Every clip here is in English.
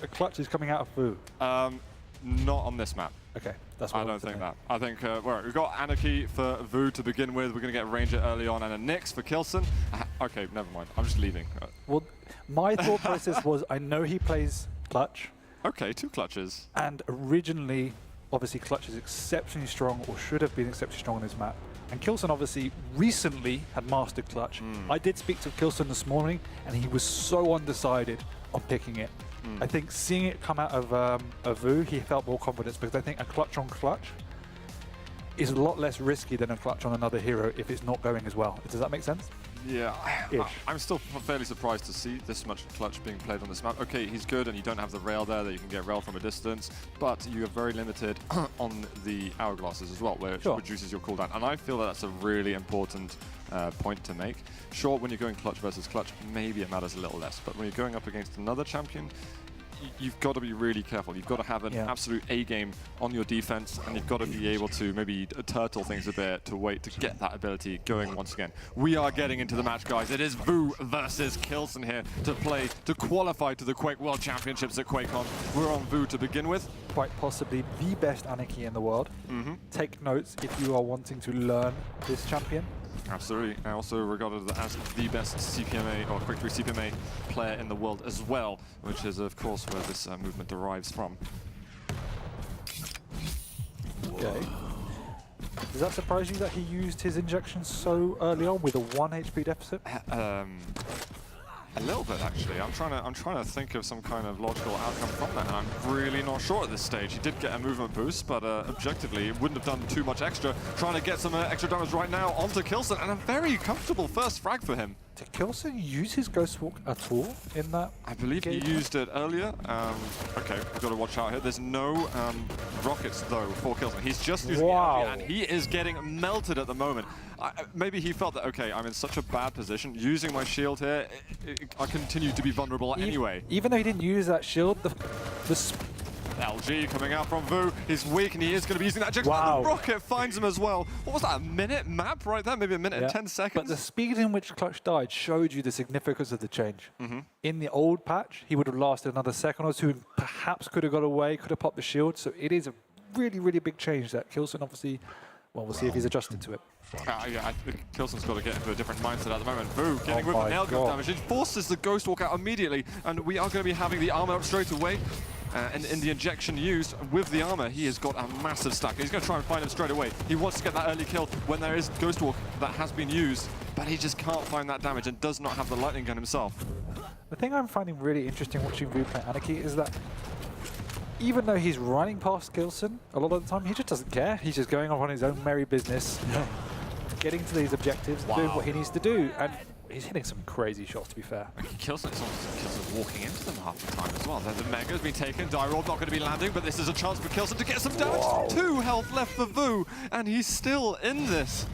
a clutch is coming out of Vo? Not on this map. Okay, that's what I don't think that. I think we've got Anarchy for Vo to begin with. We're going to get Ranger early on and a Nyx for k1llsen. Okay, never mind. I'm just leaving. Well, my thought process was I know he plays clutch. Okay, 2 clutches. And originally, obviously, clutch is exceptionally strong, or should have been exceptionally strong on this map. And k1llsen obviously recently had mastered clutch. I did speak to k1llsen this morning, and he was so undecided on picking it. I think seeing it come out of Vo, he felt more confidence, because I think a clutch on clutch is a lot less risky than a clutch on another hero if it's not going as well. Does that make sense? Yeah, I'm still fairly surprised to see this much clutch being played on this map. Okay, he's good and you don't have the rail there that you can get rail from a distance, but you are very limited on the hourglasses as well, which reduces your cooldown. And I feel that that's a really important point to make. Sure, when you're going clutch versus clutch, maybe it matters a little less, but when you're going up against another champion, you've got to be really careful. You've got to have an absolute A game on your defense, and you've got to be able to maybe turtle things a bit to wait to get that ability going once again. We are getting into the match, guys. It is Vo versus k1llsen here to play, to qualify to the Quake World Championships at QuakeCon. We're on Vo to begin with. Quite possibly the best Anarchy in the world. Take notes if you are wanting to learn this champion. Absolutely, and also regarded as the best CPMA or Quick 3 CPMA player in the world as well, which is of course where this movement derives from. Okay. Does that surprise you that he used his injection so early on with a 1 HP deficit? A little bit, actually. I'm trying to think of some kind of logical outcome from that, and I'm really not sure at this stage. He did get a movement boost, but objectively, it wouldn't have done too much extra. Trying to get some extra damage right now onto k1llsen, and a very comfortable first frag for him. Did k1llsen use his Ghost Walk at all in that? I believe he used it earlier. Okay, we've got to watch out here. There's no rockets, though, for k1llsen. He's just using the energy, and he is getting melted at the moment. Maybe he felt that, okay, I'm in such a bad position. Using my shield here, I continue to be vulnerable anyway. Even though he didn't use that shield, the LG coming out from Vo. He's weak and he is going to be using that injection. The rocket finds him as well. What was that, a minute map right there? Maybe a minute and 10 seconds? But the speed in which Clutch died showed you the significance of the change. In the old patch, he would have lasted another second or two, perhaps could have got away, could have popped the shield. So it is a really, really big change that k1llsen obviously, well, we'll see if he's adjusted to it. Yeah, I think k1llsen's got to get into a different mindset at the moment. Vo getting rid of the nail gun damage. It forces the Ghost Walk out immediately, and we are going to be having the armor up straight away. And in the injection used with the armor, he has got a massive stack. He's going to try and find him straight away. He wants to get that early kill when there is Ghost Walk that has been used, but he just can't find that damage and does not have the lightning gun himself. The thing I'm finding really interesting watching Vo play Anarchy is that even though he's running past k1llsen a lot of the time, he just doesn't care. He's just going off on his own merry business, getting to these objectives, doing what he needs to do. And he's hitting some crazy shots, to be fair. k1llsen's walking into them half the time as well. The Mega's been taken, Direwolf not going to be landing, but this is a chance for k1llsen to get some damage. 2 health left for Vo, and he's still in this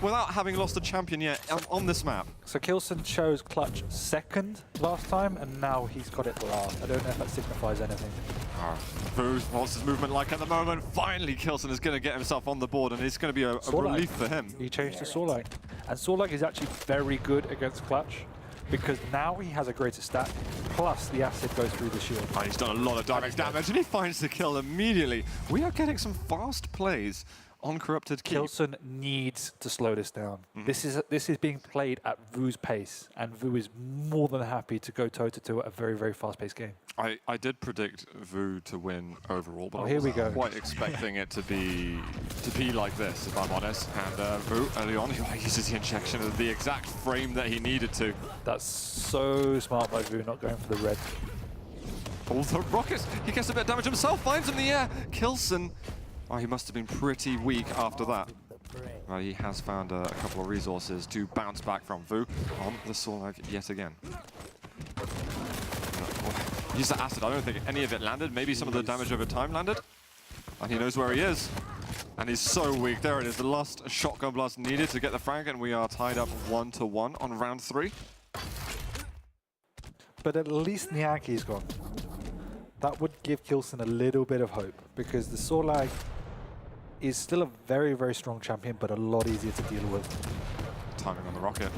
without having lost a champion yet on this map. So k1llsen chose clutch second last time, and now he's got it last. I don't know if that signifies anything. Vo, what's his movement like at the moment? Finally, k1llsen is going to get himself on the board, and it's going to be a relief for him. He changed to Sorlag. And Sorlag is actually very good against clutch, because now he has a greater stack, plus the acid goes through the shield. Oh, he's done a lot of direct damage, and he finds the kill immediately. We are getting some fast plays on Corrupted Keep. k1llsen needs to slow this down. This is being played at Vo's pace, and Vo is more than happy to go toe-to-toe at a very, very fast-paced game. I did predict Vo to win overall, but here I wasn't quite expecting it to be like this, if I'm honest. And Vo, early on, he uses the injection at the exact frame that he needed to. That's so smart by Vo, not going for the red. All the rockets, he gets a bit of damage himself, finds him in the air. k1llsen, oh, he must have been pretty weak after that. Well, he has found a couple of resources to bounce back from Vo on the Sorlag yet again. Use the acid, I don't think any of it landed. Maybe some of the damage over time landed. And he knows where he is. And he's so weak. There it is, the last shotgun blast needed to get the frag, and we are tied up 1-1 on round 3. But at least Nyanki's gone. That would give k1llsen a little bit of hope, because the Sorlag is still a very, very strong champion, but a lot easier to deal with. Timing on the rocket.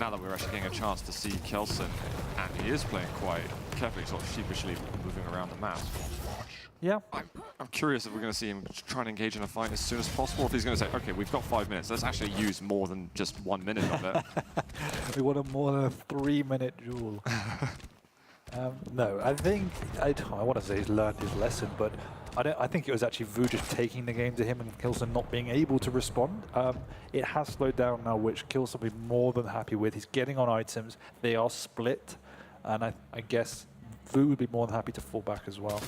now that we're actually getting a chance to see k1llsen, and he is playing quite carefully, sort of sheepishly moving around the map. Yeah. I'm curious if we're going to see him try and engage in a fight as soon as possible, or if he's going to say, okay, we've got 5 minutes, let's actually use more than just 1 minute of it. We want a more than a 3-minute duel. No, I think, I want to say he's learned his lesson, but I think it was actually Vo just taking the game to him and k1llsen not being able to respond. It has slowed down now, which k1llsen will be more than happy with. He's getting on items, they are split, and I guess Vo would be more than happy to fall back as well.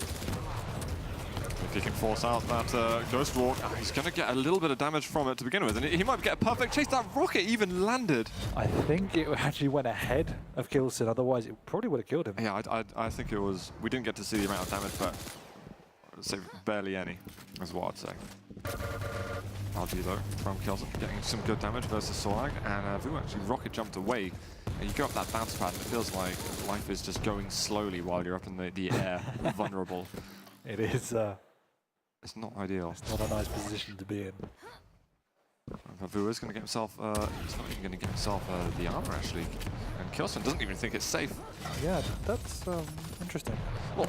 If he can force out that Ghost Walk, he's going to get a little bit of damage from it to begin with, and he might get a perfect chase. That rocket even landed. I think it actually went ahead of k1llsen, otherwise it probably would have killed him. Yeah, I think it was... We didn't get to see the amount of damage, but I'd say barely any, is what I'd say. RG though, from k1llsen, getting some good damage versus Solag, and Vo actually rocket jumped away. And you go up that bounce pad, and it feels like life is just going slowly while you're up in the air, vulnerable. It is... It's not ideal. It's not a nice position to be in. Vo is going to get himself, he's not even going to get himself the armor actually. And k1llsen doesn't even think it's safe. Yeah, that's interesting. Well,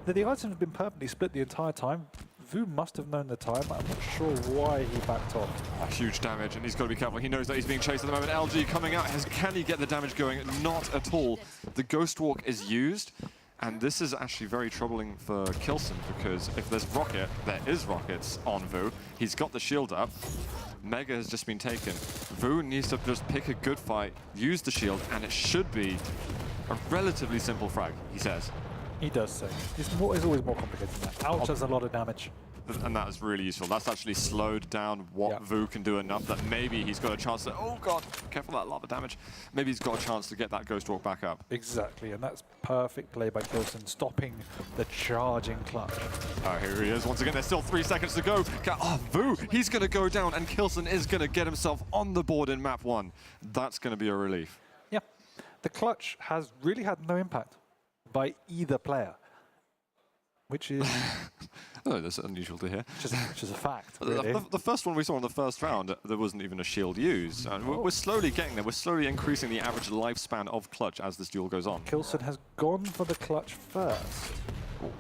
the items have been perfectly split the entire time. Vo must have known the time. I'm not sure why he backed off. Huge damage, and he's got to be careful. He knows that he's being chased at the moment. LG coming out. Can he get the damage going? Not at all. The Ghost Walk is used. And this is actually very troubling for k1llsen, because if there's rocket, there is rockets on Vo. He's got the shield up. Mega has just been taken. Vo needs to just pick a good fight, use the shield, and it should be a relatively simple frag, he says. He does say. It's always more complicated than that. Ouch does a lot of damage. And that is really useful. That's actually slowed down what Vo can do enough that maybe he's got a chance to... Oh god, careful that lava damage. Maybe he's got a chance to get that Ghost Walk back up. Exactly, and that's perfect play by k1llsen, stopping the charging clutch. Here he is once again. There's still 3 seconds to go. Oh, Vo, he's going to go down, and k1llsen is going to get himself on the board in map 1. That's going to be a relief. Yeah, the clutch has really had no impact by either player, which is... Oh, that's unusual to hear. Which is a fact, really. The first one we saw in the first round, there wasn't even a shield used. And we're slowly getting there. We're slowly increasing the average lifespan of clutch as this duel goes on. k1llsen has gone for the clutch first.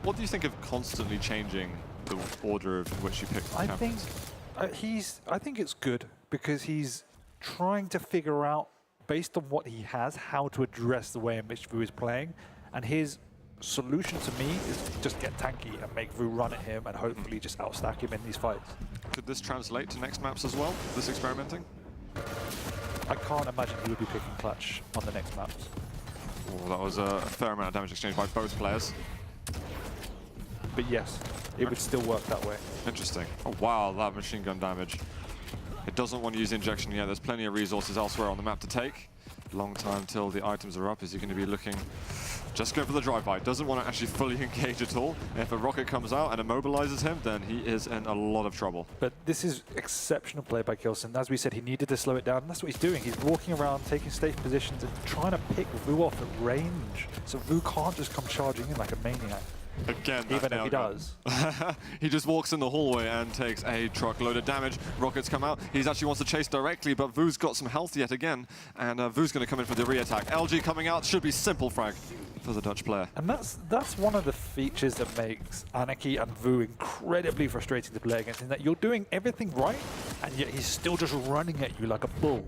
What do you think of constantly changing the order of which you pick the champions? I think it's good, because he's trying to figure out, based on what he has, how to address the way in which Vo is playing. And his solution to me is to just get tanky and make Vo run at him and hopefully just outstack him in these fights. Could this translate to next maps as well, this experimenting? I can't imagine he would be picking clutch on the next maps. Oh, that was a fair amount of damage exchanged by both players. But yes, it would still work that way. Interesting. Oh wow, that machine gun damage. It doesn't want to use injection yet. There's plenty of resources elsewhere on the map to take. Long time till the items are up. Is he going to be looking... Just go for the drive-by. Doesn't want to actually fully engage at all. If a rocket comes out and immobilizes him, then he is in a lot of trouble. But this is exceptional play by k1llsen. As we said, he needed to slow it down. And that's what he's doing. He's walking around, taking safe positions and trying to pick Vo off at range. So Vo can't just come charging in like a maniac. Again, even if he does. He just walks in the hallway and takes a truckload of damage. Rockets come out. He actually wants to chase directly, but Vo's got some health yet again. And Vo's going to come in for the re-attack. LG coming out. Should be simple frag for the Dutch player. And that's one of the features that makes Anarchy and Vo incredibly frustrating to play against, in that you're doing everything right, and yet he's still just running at you like a bull.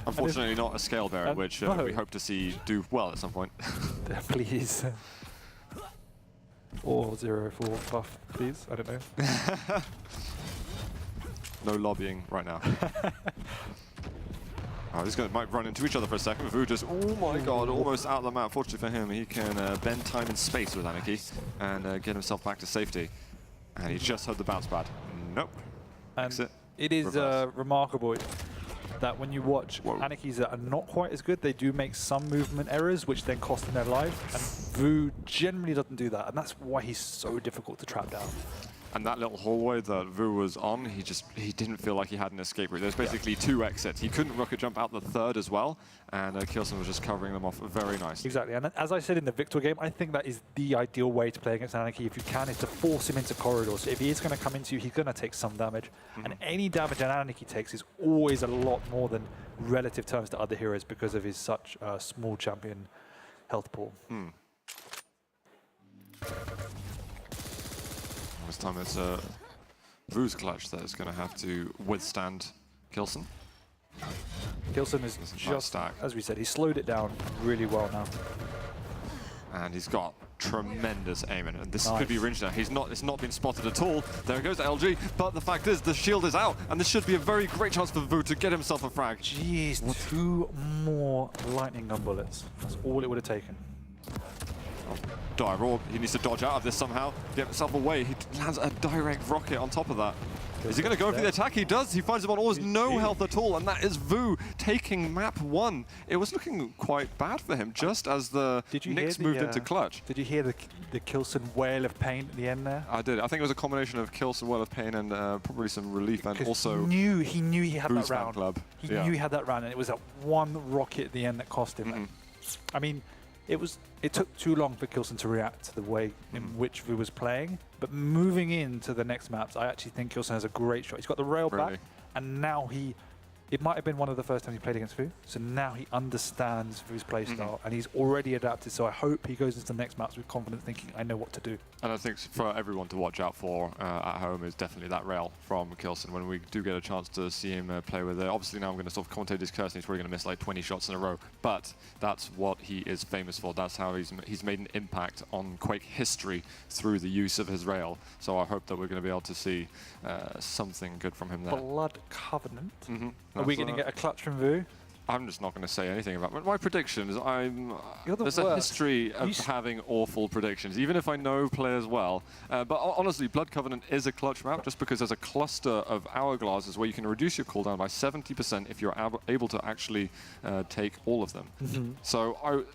Unfortunately, not a scale bearer, which we hope to see do well at some point. Please. Or 0-4 buff, please. I don't know. No lobbying right now. Oh, these guys might run into each other for a second. Vo just, oh my god, almost out of the map. Fortunately for him, he can bend time and space with Anarchy and get himself back to safety. And he just heard the bounce pad. Nope. And it is remarkable that when you watch Anarchies that are not quite as good, they do make some movement errors, which then cost them their life. And Vo generally doesn't do that, and that's why he's so difficult to trap down. And that little hallway that Vo was on, he didn't feel like he had an escape route. There's basically 2 exits. He couldn't rocket jump out the 3rd as well, and k1llsen was just covering them off very nicely. Exactly, and as I said in the Victor game, I think that is the ideal way to play against Anarchy if you can, is to force him into corridors. If he is going to come into you, he's going to take some damage, and any damage an Anarchy takes is always a lot more than relative terms to other heroes because of his such small champion health pool. This time it's Vo's clutch that is going to have to withstand k1llsen. k1llsen is just, as we said, he slowed it down really well now. And he's got tremendous aim in it. And this could be Ringe now. It's not been spotted at all. There goes LG, but the fact is the shield is out, and this should be a very great chance for Vo to get himself a frag. Jeez, 2 more lightning gun bullets. That's all it would have taken. Dire Orb, he needs to dodge out of this somehow, get himself away. He lands a direct rocket on top of that. Is he going to go for the attack? He does. He finds him on almost no health at all, and that is Vo taking map 1. It was looking quite bad for him just as the Knicks moved into clutch. Did you hear the k1llsen wail of pain at the end there? I did. I think it was a combination of k1llsen wail of pain and probably some relief, and also he knew he had Vo's that round. Club. He knew he had that round, and it was that 1 rocket at the end that cost him. I mean, it took too long for k1llsen to react to the way in which Vo was playing, but moving into the next maps, I actually think k1llsen has a great shot. He's got the rail back, and now it might have been one of the first times he played against Vo, so now he understands Vo's playstyle, and he's already adapted, so I hope he goes into the next maps with confidence, thinking, I know what to do. And I think for everyone to watch out for at home is definitely that rail from k1llsen when we do get a chance to see him play with it. Obviously now I'm going to sort of commentate his curse, and he's probably going to miss like 20 shots in a row, but that's what he is famous for. That's how he's made an impact on Quake history through the use of his rail. So I hope that we're going to be able to see something good from him there. Blood Covenant. Are we going to get a clutch from Vo? I'm just not going to say anything about it. My predictions, there's worst. a history of having awful predictions, even if I know players well. But honestly, Blood Covenant is a clutch map just because there's a cluster of hourglasses where you can reduce your cooldown by 70% if you're able to actually take all of them. So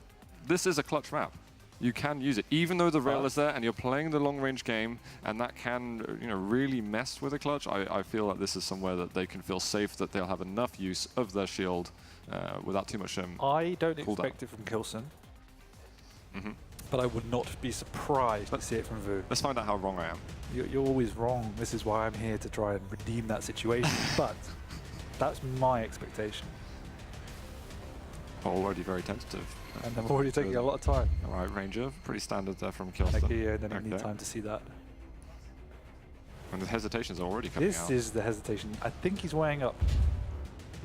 this is a clutch map. You can use it, even though the rail is there and you're playing the long-range game, and that can really mess with a clutch. I feel like this is somewhere that they can feel safe, that they'll have enough use of their shield without too much I don't expect it from k1llsen, but I would not be surprised to see it from Vo. Let's find out how wrong I am. You're always wrong. This is why I'm here to try and redeem that situation, but that's my expectation. Already very tentative. And I'm already taking a lot of time. All right, Ranger, pretty standard there from k1llsen. Thank you, and then I need time to see that. And the hesitations are already coming out. This is the hesitation. I think he's weighing up,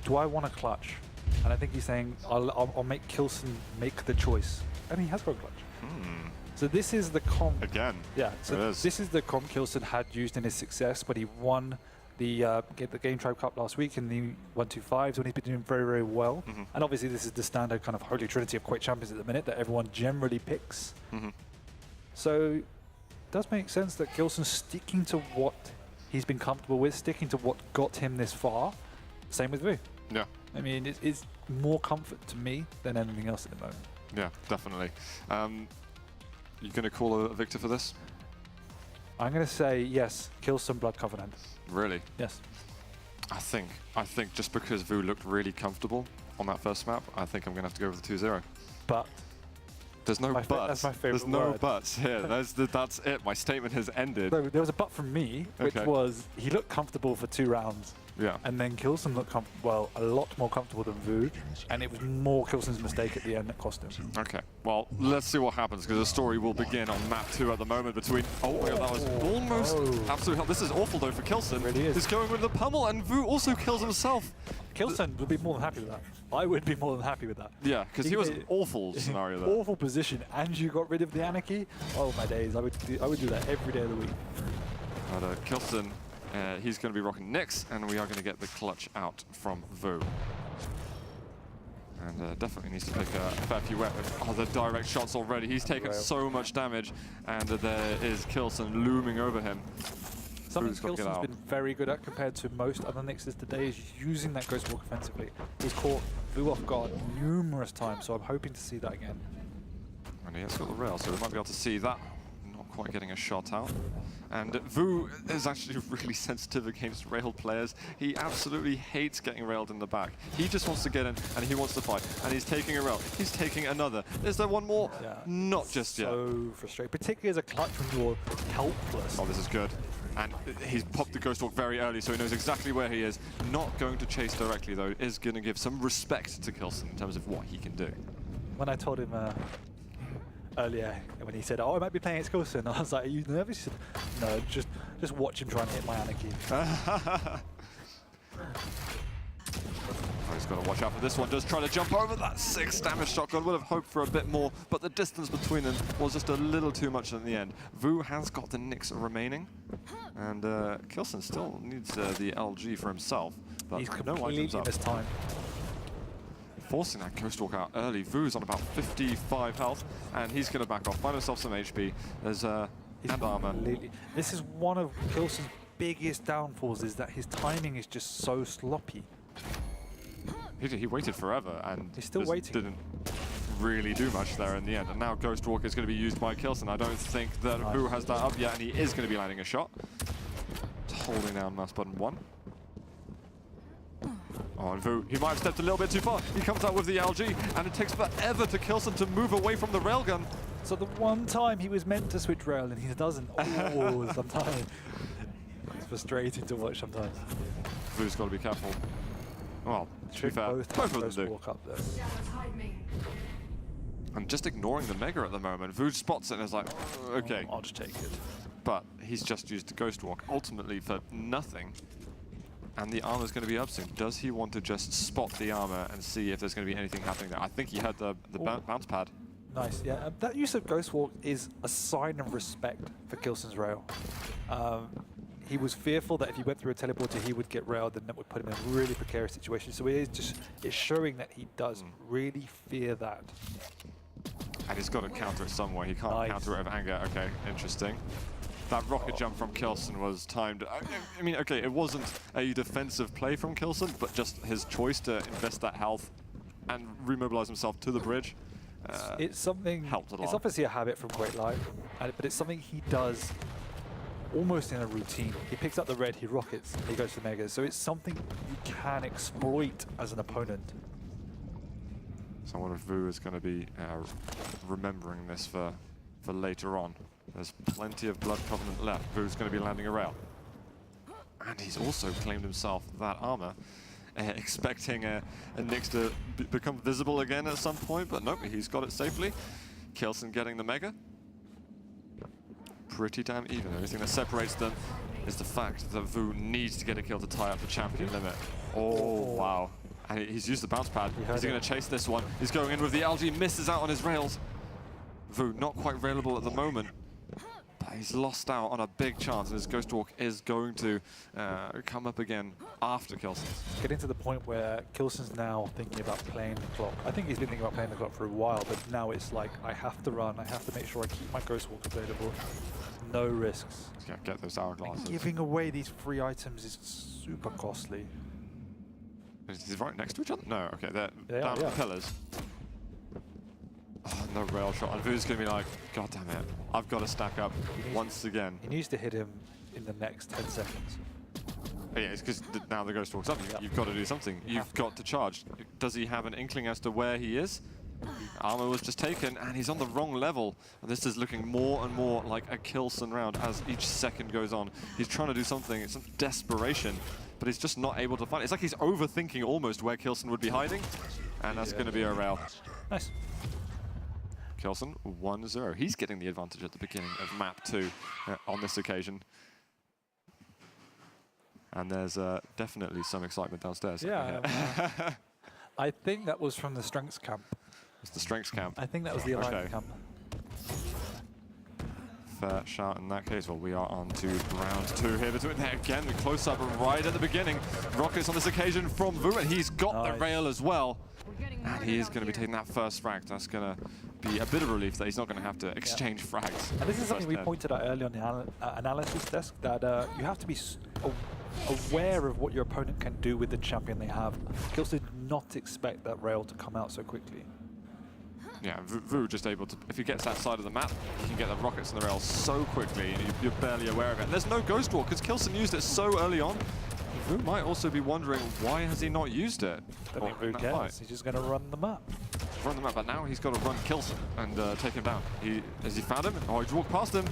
do I want a clutch? And I think he's saying, I'll make k1llsen make the choice. And he has got a clutch. So this is the comp. Again. Yeah, so this is the comp k1llsen had used in his success, but he won the Game Tribe Cup last week in the 125s when he's been doing very, very well. And obviously this is the standard kind of holy trinity of Quake champions at the minute that everyone generally picks. So it does make sense that k1llsen's sticking to what he's been comfortable with, sticking to what got him this far. Same with Vo. Yeah. I mean, it's more comfort to me than anything else at the moment. Yeah, definitely. You going to call a victor for this? I'm going to say yes, k1llsen Blood Covenant. Really? Yes. I think just because Vo looked really comfortable on that first map, I think I'm going to have to go with the 2-0. But there's no buts. That's my favorite There's no word. buts here. That's it. My statement has ended. No, there was a but from me, which was he looked comfortable for 2 rounds. Yeah. And then k1llsen looked a lot more comfortable than Vo, and it was more k1llsen's mistake at the end that cost him. Okay. Well, let's see what happens, because the story will begin on map 2 at the moment between. Oh my God, that was almost absolute hell. This is awful though for k1llsen. It really is. He's going with the pummel, and Vo also kills himself. k1llsen would be more than happy with that. I would be more than happy with that. Yeah, because he was an awful scenario there. Awful position, and you got rid of the Anarchy. Oh my days, I would do that every day of the week. But k1llsen, he's going to be rocking Nyx, and we are going to get the clutch out from Vo. And definitely needs to pick a fair few weapons. Oh, the direct shots already. He's taken so much damage, and there is k1llsen looming over him. Something k1llsen's been very good at compared to most other Nyxes today is using that Ghost Walk offensively. He's caught Vo off guard numerous times, so I'm hoping to see that again. And he has got the rail, so we might be able to see that. Not quite getting a shot out. And Vo is actually really sensitive against railed players. He absolutely hates getting railed in the back. He just wants to get in and he wants to fight. And he's taking a rail. He's taking another. Is there one more? Yeah. Not just yet. So frustrating, particularly as a clutch when you're helpless. Oh, this is good. And he's popped the Ghost Walk very early, so he knows exactly where he is. Not going to chase directly, though, is going to give some respect to k1llsen in terms of what he can do. When I told him earlier, when he said, "Oh, I might be playing against k1llsen," I was like, "Are you nervous?" He said, "No, just watch him try and hit my Anarchy." Oh, he's got to watch out for this one. Does try to jump over that 6 damage shotgun. Would have hoped for a bit more, but the distance between them was just a little too much in the end. Vo has got the Nyx remaining, and k1llsen still needs the LG for himself, but He's no items completely up. missed time. Forcing that Ghost Walk out early. Vu's on about 55 health, and he's going to back off, find himself some HP. There's and armor. This is one of k1llsen's biggest downfalls, is that his timing is just so sloppy. He waited forever, and He's still just waiting. didn't really do much there in the end. And now Ghost Walk is going to be used by k1llsen. I don't think that Vo has that up yet, and he is going to be landing a shot. Holding down mouse button 1. Oh, and Vo, he might have stepped a little bit too far. He comes out with the LG, and it takes forever to k1llsen to move away from the railgun. So the one time he was meant to switch rail and he doesn't. Oh, sometimes. It's frustrating to watch sometimes. Vo's got to be careful. Well, to be fair, both of them do. Walk up there. I'm just ignoring the Mega at the moment. Vo spots it and is like, okay. I'll just take it. But he's just used the Ghost Walk, ultimately for nothing. And the armor's going to be up soon. Does he want to just spot the armor and see if there's going to be anything happening there? I think he had the bounce pad. Nice, yeah. That use of Ghost Walk is a sign of respect for k1llsen's rail. He was fearful that if he went through a teleporter, he would get railed, and that would put him in a really precarious situation. So it's showing that he does really fear that. And he's got to counter it somewhere. He can't counter it with anger. Okay, interesting. That rocket jump from k1llsen was timed. I mean, okay, it wasn't a defensive play from k1llsen, but just his choice to invest that health and remobilize himself to the bridge. It's something. Helped a lot. It's obviously a habit from Quake Live, but it's something he does almost in a routine. He picks up the red, he rockets, he goes to the Mega. So it's something you can exploit as an opponent. So I wonder if Vo is going to be remembering this for later on. There's plenty of Blood Covenant left. Vo's going to be landing a rail. And he's also claimed himself that armor, expecting a Nyx to become visible again at some point, but nope, he's got it safely. k1llsen getting the Mega. Pretty damn even. The only thing that separates them is the fact that Vo needs to get a kill to tie up the champion limit. Oh, wow. And he's used the bounce pad. Is he going to chase this one? He's going in with the LG, misses out on his rails. Vo not quite railable at the moment, but he's lost out on a big chance, and his Ghost Walk is going to come up again after k1llsen. Getting to the point where k1llsen's now thinking about playing the clock. I think he's been thinking about playing the clock for a while, but now it's like, I have to run, I have to make sure I keep my Ghost Walk available. No risks. Yeah, get those hourglasses. Giving away these free items is super costly. Is he right next to each other? No, okay, they're down the pillars. Oh, no rail shot. And Vo's going to be like, God damn it, I've got to stack up once again. He needs to hit him in the next 10 seconds. Oh, yeah, it's because now the Ghost Walk's up. You've got to do something. You've got to charge. Does he have an inkling as to where he is? Armor was just taken, and he's on the wrong level. And this is looking more and more like a k1llsen round as each second goes on. He's trying to do something. It's some desperation, but he's just not able to find it. It's like he's overthinking almost where k1llsen would be hiding, and that's going to be a rail. Nice. k1llsen 1-0. He's getting the advantage at the beginning of map 2 on this occasion. And there's definitely some excitement downstairs. Yeah. I think that was from the strengths camp. It's the strengths camp. I think that was the alignment camp. Fair shout in that case. Well, we are on to round 2 here. Between there again, the close-up right at the beginning. Rockets on this occasion from Vo, and he's got the rail as well. And he is going to be taking that first frag. That's going to be a bit of relief that he's not going to have to exchange frags. And this is something we pointed out earlier on the analysis desk, that you have to be aware of what your opponent can do with the champion they have. k1llsen did not expect that rail to come out so quickly. Yeah, Vo0 just able to, if he gets that side of the map, he can get the rockets and the rails so quickly, and you're barely aware of it. And there's no Ghost Walk, because k1llsen used it so early on. Vo0 might also be wondering, why has he not used it? I think Vo0 cares. He's just going to run the map. Run the map, but now he's got to run k1llsen and take him down. Has he found him? Oh, he's walked past him.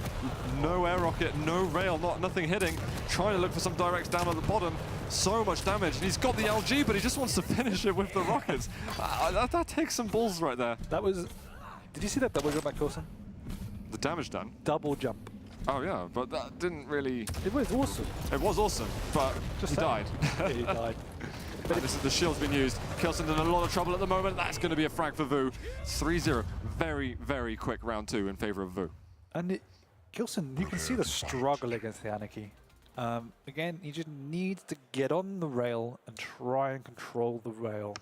No air rocket, no rail, nothing hitting. Trying to look for some directs down at the bottom. So much damage, and he's got the LG, but he just wants to finish it with the rockets. That takes some balls right there. That was... Did you see that double jump by k1llsen? The damage done? Double jump. Oh yeah, but that didn't really... It was awesome. It was awesome, but he died. Yeah, he died. But the shield's been used. k1llsen in a lot of trouble at the moment. That's going to be a frag for Vo0. 3-0. Very, very quick round 2 in favor of Vo0. And k1llsen, you can see the struggle against the Anarchy. Again, he just needs to get on the rail and try and control the rail.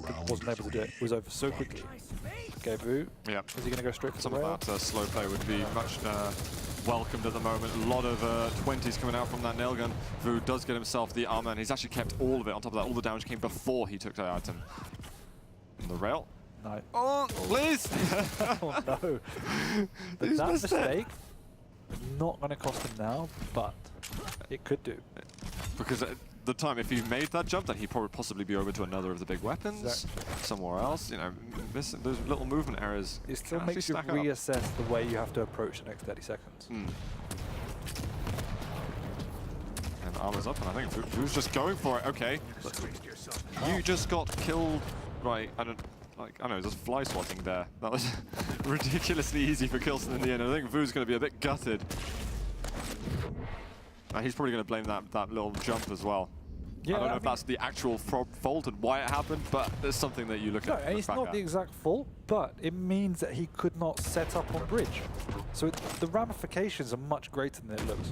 He wasn't able to do it. It was over so quickly. Okay, Vo0. Yeah. Is he going to go straight for Some the rail? of that slow play would be much welcomed at the moment. A lot of 20s coming out from that nail gun. Vo0 does get himself the armor, and he's actually kept all of it. On top of that, all the damage came before he took that item. And the rail. No. Oh, please! Oh no. But that mistake is not going to cost him now, but it could do. Because at the time, if he made that jump, then he'd probably possibly be over to another of the big weapons, somewhere else. You know, those little movement errors. It still makes you reassess the way you have to approach the next 30 seconds. And armor's up, and I think Vo0's just going for it. Okay, you just got killed. Right, I don't know, there's fly swatting there. That was ridiculously easy for k1llsen in the end. I think Vo0's going to be a bit gutted. He's probably going to blame that little jump as well. Yeah, I don't know if that's the actual fault and why it happened, but there's something that you look at. No, it's not the exact fault, but it means that he could not set up on bridge. So the ramifications are much greater than it looks.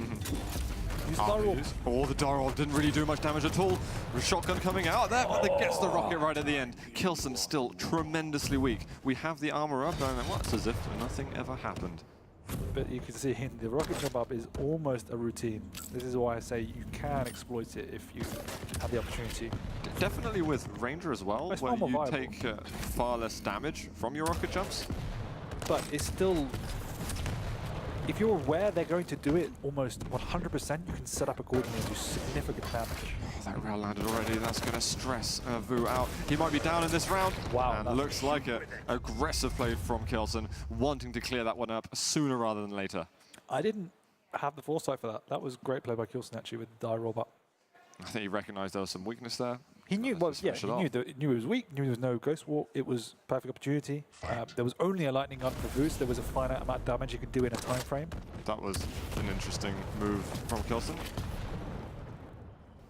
Oh, the Darrow didn't really do much damage at all. The shotgun coming out there, but it gets the rocket right at the end. k1llsen still tremendously weak. We have the armor up, and it's as if nothing ever happened. But you can see the rocket jump up is almost a routine. This is why I say you can exploit it if you have the opportunity. Definitely with Ranger as well, where you take far less damage from your rocket jumps. But it's still... If you're aware they're going to do it almost 100%, you can set up accordingly and do significant damage. Oh, that rail landed already. That's going to stress Vo0 out. He might be down in this round. Wow. And looks like it. Aggressive play from k1llsen, wanting to clear that one up sooner rather than later. I didn't have the foresight for that. That was great play by k1llsen actually with the die roll up. I think he recognized there was some weakness there. He knew, well, yeah, he knew it was weak, knew there was no Ghost Walk. It was perfect opportunity. There was only a lightning gun for Vo0, so there was a finite amount of damage you could do in a time frame. That was an interesting move from k1llsen.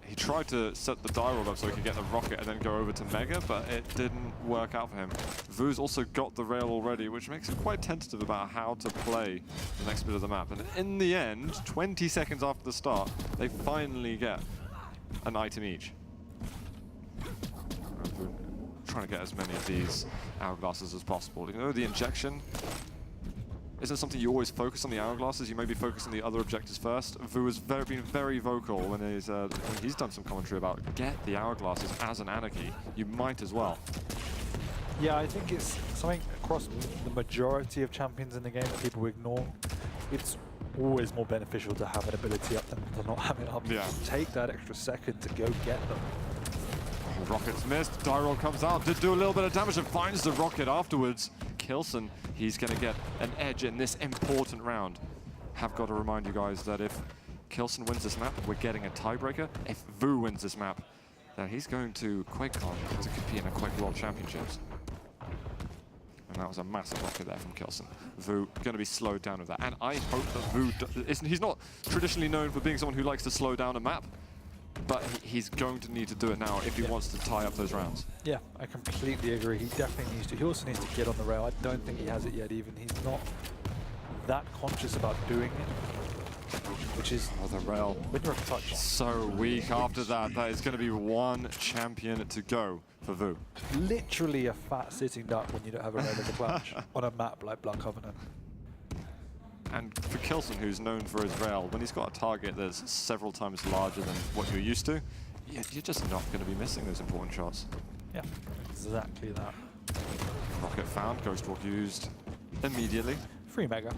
He tried to set the die roll up so he could get the rocket and then go over to Mega, but it didn't work out for him. Vo0's also got the rail already, which makes him quite tentative about how to play the next bit of the map. And in the end, 20 seconds after the start, they finally get an item each. Trying to get as many of these hourglasses as possible. You know, the injection isn't something you always focus on the hourglasses. You maybe focus on the other objectives first. Vo0 has been very vocal when he's done some commentary about get the hourglasses as an Anarchy. You might as well. Yeah, I think it's something across the majority of champions in the game that people ignore. It's always more beneficial to have an ability up than to not have it up. Yeah. Take that extra second to go get them. Rocket's missed. Dyroll comes out, did do a little bit of damage and finds the rocket afterwards. k1llsen, he's going to get an edge in this important round. Have got to remind you guys that if k1llsen wins this map, we're getting a tiebreaker. If Vo0 wins this map, then he's going to QuakeCon to compete in a Quake World Championships. And that was a massive rocket there from k1llsen. Vo0 going to be slowed down with that. And I hope that Vo0... He's not traditionally known for being someone who likes to slow down a map, but he's going to need to do it now if he wants to tie up those rounds. Yeah, I completely agree. He definitely needs to. He also needs to get on the rail. I don't think he has it yet even. He's not that conscious about doing it, which is... Oh, the rail. When you're a clutch. So weak after that. That is going to be one champion to go for Vo0. Literally a fat sitting duck when you don't have a rail as a clutch on a map like Blood Covenant. And for k1llsen, who's known for his rail, when he's got a target that's several times larger than what you're used to, you're just not going to be missing those important shots. Yeah, exactly that. Rocket found, Ghost Walk used immediately. 3 mega.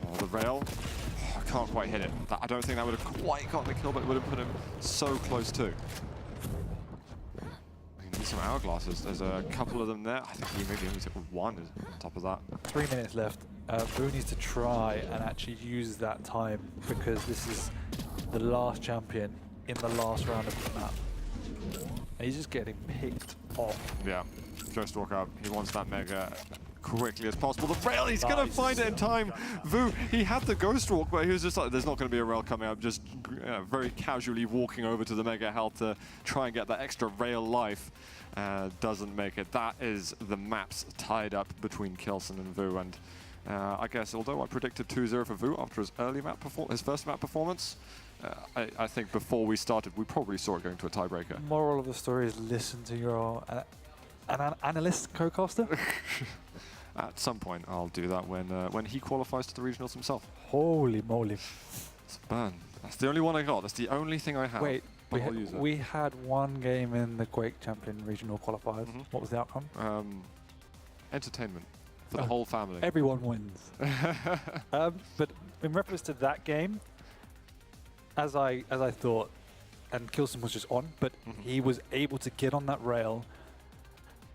Oh, the rail. Oh, I can't quite hit it. I don't think that would have quite gotten the kill, but it would have put him so close too. We need some hourglasses. There's a couple of them there. I think he maybe only took one on top of that. 3 minutes left. Vo needs to try and actually use that time because this is the last champion in the last round of the map. And he's just getting picked off. Yeah, Ghost Walk up. He wants that mega quickly as possible. The rail, he's going to find it in time. Vo, he had the Ghost Walk, but he was just like, there's not going to be a rail coming up. Just very casually walking over to the mega health to try and get that extra rail life. Doesn't make it. That is the maps tied up between k1llsen and Vo. And I guess, although I predicted 2-0 for Vo after his early map his first map performance, I think before we started, we probably saw it going to a tiebreaker. Moral of the story is listen to your analyst co-caster. At some point, I'll do that when he qualifies to the regionals himself. Holy moly. It's a burn. That's the only one I got. That's the only thing I have. Wait, but we had one game in the Quake Champion regional qualifiers. What was the outcome? Entertainment for the whole family. Everyone wins. But in reference to that game, as I thought, and k1llsen was just on, but he was able to get on that rail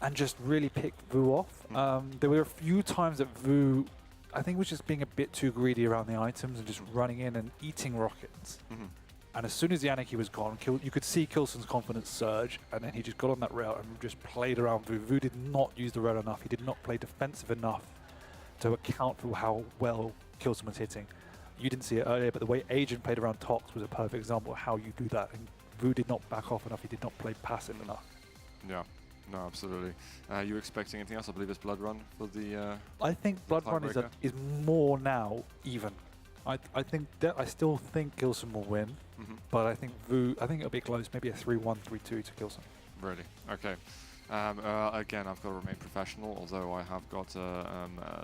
and just really pick Vo off. There were a few times that Vo, I think, was just being a bit too greedy around the items and just running in and eating rockets. And as soon as the Anarchy was gone, you could see k1llsen's confidence surge, and then he just got on that rail and just played around Vo. Vo did not use the rail enough. He did not play defensive enough to account for how well k1llsen was hitting. You didn't see it earlier, but the way Agent played around Tox was a perfect example of how you do that. And Vo did not back off enough. He did not play passive enough. Yeah. No, absolutely. You expecting anything else? I believe it's Blood Run for the. I think Blood Run is more now even. I think that I still think k1llsen will win, but I think Vo. I think it'll be close. Maybe a 3-1, 3-2 to k1llsen. Really? Okay. Again, I've got to remain professional, although I have got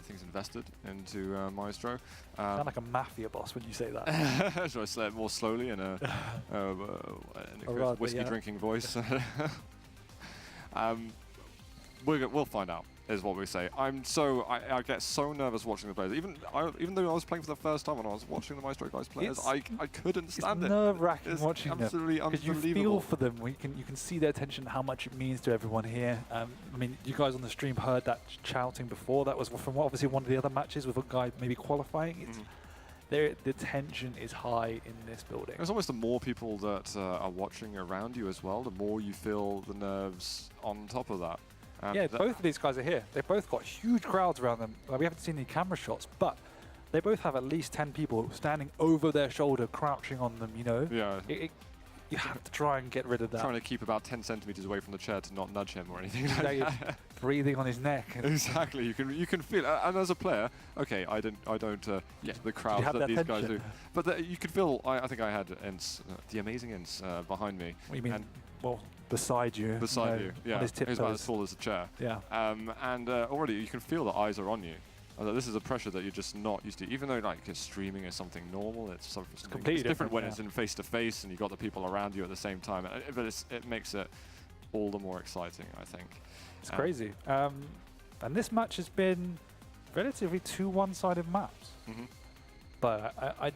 things invested into Maestro. You sound like a mafia boss when you say that. Should I say it more slowly in a whiskey-drinking voice? We'll find out, is what we say. I get so nervous watching the players. Even though I was playing for the first time when I was watching the Maestro guys players, I couldn't stand it. It's nerve-wracking watching them. Absolutely unbelievable. Because you feel for them. You can see their tension, how much it means to everyone here. I mean, you guys on the stream heard that shouting before. That was from obviously one of the other matches with a guy maybe qualifying. The tension is high in this building. There's almost the more people that are watching around you as well, the more you feel the nerves on top of that. Yeah, both of these guys are here. They've both got huge crowds around them. We haven't seen any camera shots, but they both have at least 10 people standing over their shoulder, crouching on them, you know? Yeah. You have to try and get rid of that. Trying to keep about 10 centimeters away from the chair to not nudge him or anything like that. Breathing on his neck. Exactly. You can feel it. And as a player, okay, I don't the crowd that these guys do. But you could feel, I think I had the amazing Ince behind me. What do you mean? Well, beside you. Beside you, yeah. On his tiptoes. He's about as tall as a chair. Yeah. And already you can feel the eyes are on you. This is a pressure that you're just not used to. Even though like streaming is something normal, it's something completely different when it's in face-to-face and you've got the people around you at the same time. But it makes it all the more exciting, I think. It's crazy. And this match has been relatively two one-sided maps. But I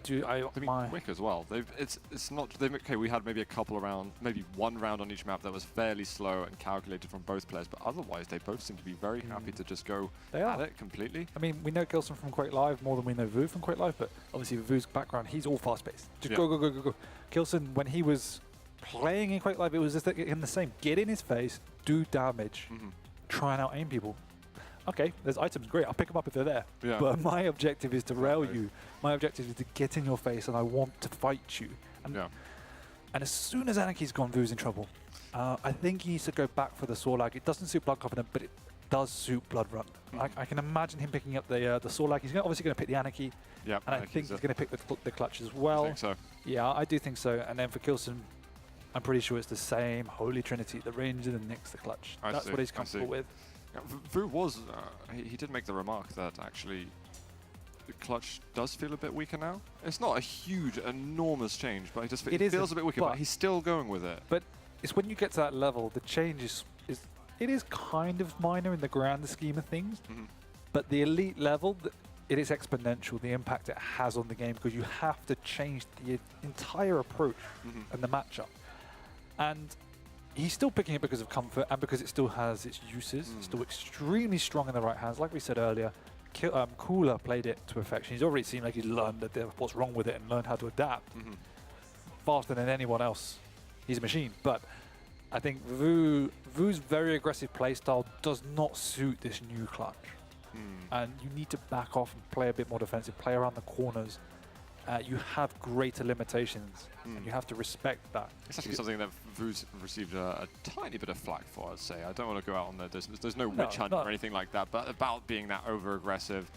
mean, Quick as well. It's not. Okay, we had maybe a couple around, maybe one round on each map that was fairly slow and calculated from both players. But otherwise, they both seem to be very happy to just go at it completely. I mean, we know k1llsen from Quake Live more than we know Vo from Quake Live. But obviously, Vo's background, he's all fast-paced. Just go. k1llsen, when he was playing in Quake Live, it was just in the same. Get in his face, do damage, try and out-aim people. Okay, there's items, great, I'll pick them up if they're there. Yeah. But my objective is to rail you. My objective is to get in your face and I want to fight you. And, and as soon as Anarchy's gone, Vo's in trouble. I think he needs to go back for the Sorlag. It doesn't suit Blood Covenant, but it does suit Blood Run. I can imagine him picking up the Sorlag. He's obviously going to pick the Anarchy. Yep, and I think he's going to pick the Clutch as well. I think so. Yeah, I do think so. And then for k1llsen, I'm pretty sure it's the same Holy Trinity, the Ranger, the Nyx, the Clutch. That's what he's comfortable with. Vo was, he did make the remark that actually the Clutch does feel a bit weaker now. It's not a huge, enormous change, but it feels a bit weaker, but he's still going with it. But it's when you get to that level, the change is it is kind of minor in the grand scheme of things, but the elite level, it is exponential, the impact it has on the game, because you have to change the entire approach and the matchup. And he's still picking it because of comfort and because it still has its uses. It's still extremely strong in the right hands. Like we said earlier, k1llsen played it to perfection. He's already seemed like he's learned what's wrong with it and learned how to adapt faster than anyone else. He's a machine. But I think Vo's very aggressive playstyle does not suit this new clutch. And you need to back off and play a bit more defensive, play around the corners. You have greater limitations, and you have to respect that. It's actually something that Vo's received a tiny bit of flack for, I'd say. I don't want to go out on there's no witch hunt or anything like that, but about being that over-aggressive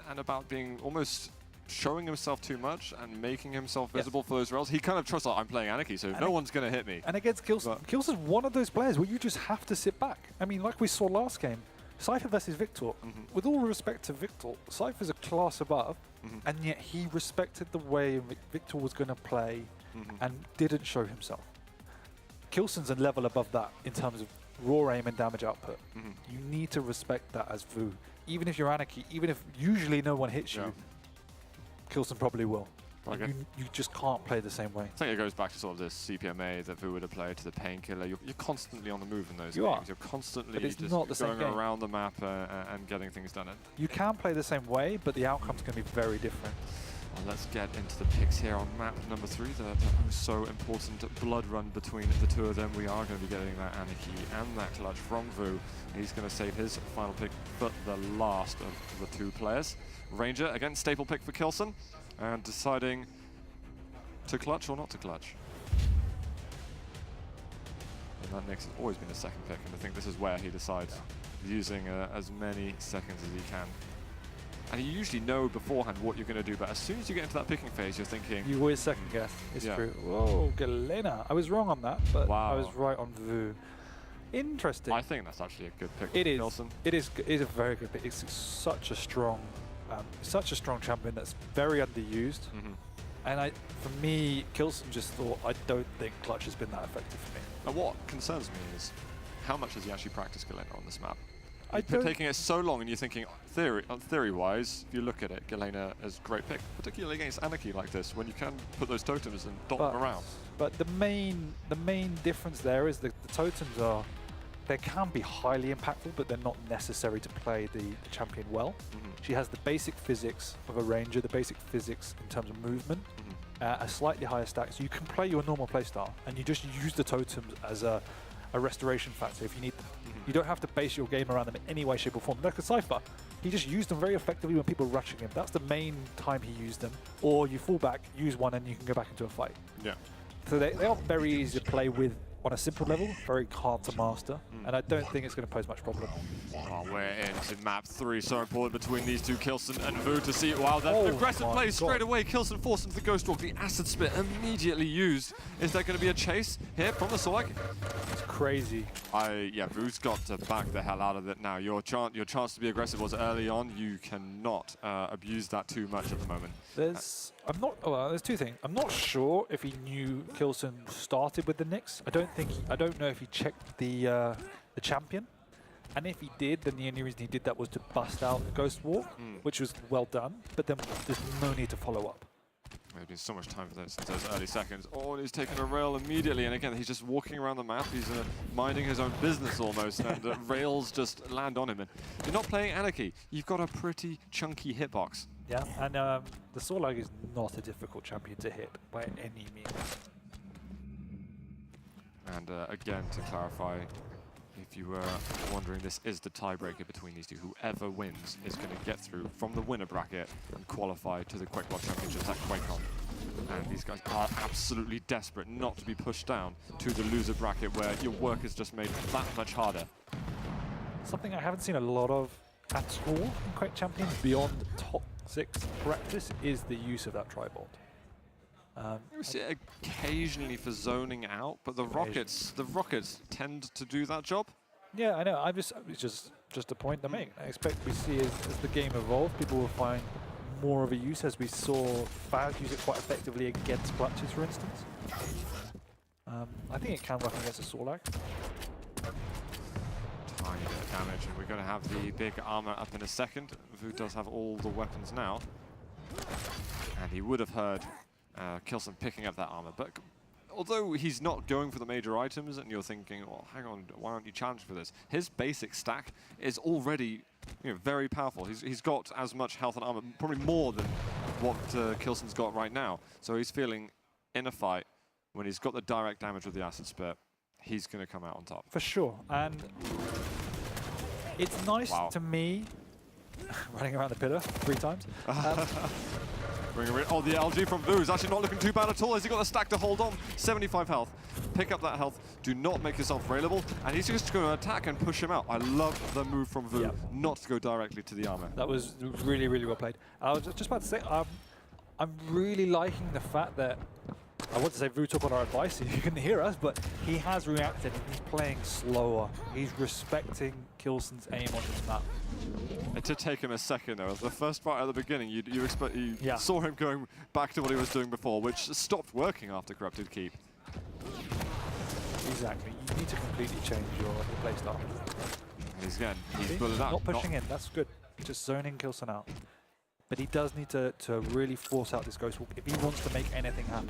and about being almost showing himself too much and making himself visible for those rails. He kind of trusts, like, I'm playing Anarchy, so no one's going to hit me. And against k1llsen's one of those players where you just have to sit back. I mean, like we saw last game, Cypher versus Victor. With all respect to Victor, Cypher's a class above, and yet he respected the way Victor was going to play and didn't show himself. k1llsen's a level above that in terms of raw aim and damage output. You need to respect that as Vo. Even if you're Anarchy, even if usually no one hits you, k1llsen probably will. You just can't play the same way. I think it goes back to sort of this CPMA that Vo would have played to the Painkiller. You're constantly on the move in those games. You're constantly just going around the map and getting things done. You can play the same way, but the outcome's going to be very different. Well, let's get into the picks here on map number 3, the so important blood run between the two of them. We are going to be getting that Anarchy and that clutch from Vo. He's going to save his final pick for the last of the two players. Ranger, again, staple pick for k1llsen, and deciding to clutch or not to clutch. And that Nyx has always been a second pick, and I think this is where he decides, using as many seconds as he can. And you usually know beforehand what you're going to do, but as soon as you get into that picking phase, you're thinking... You always second guess. It's true. Whoa, k1llsen. I was wrong on that, but I was right on Vo. Interesting. I think that's actually a good pick. It is. k1llsen. It is a very good pick. It's such a strong champion that's very underused. And for me, k1llsen just thought, I don't think clutch has been that effective for me. And what concerns me is how much has he actually practiced k1llsen on this map? Taking it so long, and you're thinking, theory-wise, if you look at it, k1llsen is a great pick, particularly against Anarchy like this, when you can put those totems and dot them around. But the main difference there is that the totems they can be highly impactful, but they're not necessary to play the champion well. She has the basic physics of a Ranger, the basic physics in terms of movement, a slightly higher stack, so you can play your normal playstyle, and you just use the totems as a restoration factor if you need them. You don't have to base your game around them in any way, shape or form. Like a Cypher, he just used them very effectively when people were rushing him. That's the main time he used them. Or you fall back, use one, and you can go back into a fight. So they are very easy to play with on a simple level, very hard to master, and I don't think it's going to pose much problem. Oh, we're into map 3, so important between these two, k1llsen and Vo, to see, wow, that aggressive play straight away. k1llsen forced into the Ghost Walk, the Acid Spit immediately used. Is there going to be a chase here from the Sorg? It's crazy. Yeah, Vo's got to back the hell out of it now. Your chance to be aggressive was early on. You cannot abuse that too much at the moment. There's two things. I'm not sure if he knew k1llsen started with the Nyx. I don't know if he checked the champion. And if he did, then the only reason he did that was to bust out the Ghost Walk, which was well done. But then there's no need to follow up. There's been so much time for those early seconds. Oh, and he's taking a rail immediately. And again, he's just walking around the map. He's minding his own business almost. And rails just land on him. And you're not playing Anarchy. You've got a pretty chunky hitbox. Yeah, and the Sorg is not a difficult champion to hit by any means. And again, to clarify, if you were wondering, this is the tiebreaker between these two. Whoever wins is going to get through from the winner bracket and qualify to the Quake World Championships at QuakeCon. And these guys are absolutely desperate not to be pushed down to the loser bracket where your work is just made that much harder. Something I haven't seen a lot of at all in Quake Champions beyond top 6 practice is the use of that tribald. We see it occasionally for zoning out, but the Rockets tend to do that job. Yeah, I know. It's just a point to make. I expect we see as the game evolves, people will find more of a use, as we saw Faz use it quite effectively against clutches, for instance. I think it can work against a Sorlag. Tiny bit of damage, and we're going to have the big armor up in a second. Vo does have all the weapons now. And he would have heard k1llsen picking up that armor. But although he's not going for the major items, and you're thinking, well, hang on, why aren't you challenged for this? His basic stack is already very powerful. He's got as much health and armor, probably more than what k1llsen's got right now. So he's feeling in a fight, when he's got the direct damage with the acid spit, he's going to come out on top. For sure. And it's nice to me, running around the pillar 3 times. Oh, the LG from Vo is actually not looking too bad at all. Has he got the stack to hold on? 75 health. Pick up that health. Do not make yourself railable. And he's just going to attack and push him out. I love the move from Vo, not to go directly to the armor. That was really, really well played. I was just about to say, I'm really liking the fact that, I want to say Vo took on our advice, so you can hear us, but he has reacted and he's playing slower. He's respecting k1llsen's aim on this map. It did take him a second though. The first part at the beginning, you saw him going back to what he was doing before, which stopped working after Corrupted Keep. Exactly. You need to completely change your playstyle. He's bullied out. Not pushing in, that's good. Just zoning k1llsen out. But he does need to really force out this Ghost Walk if he wants to make anything happen.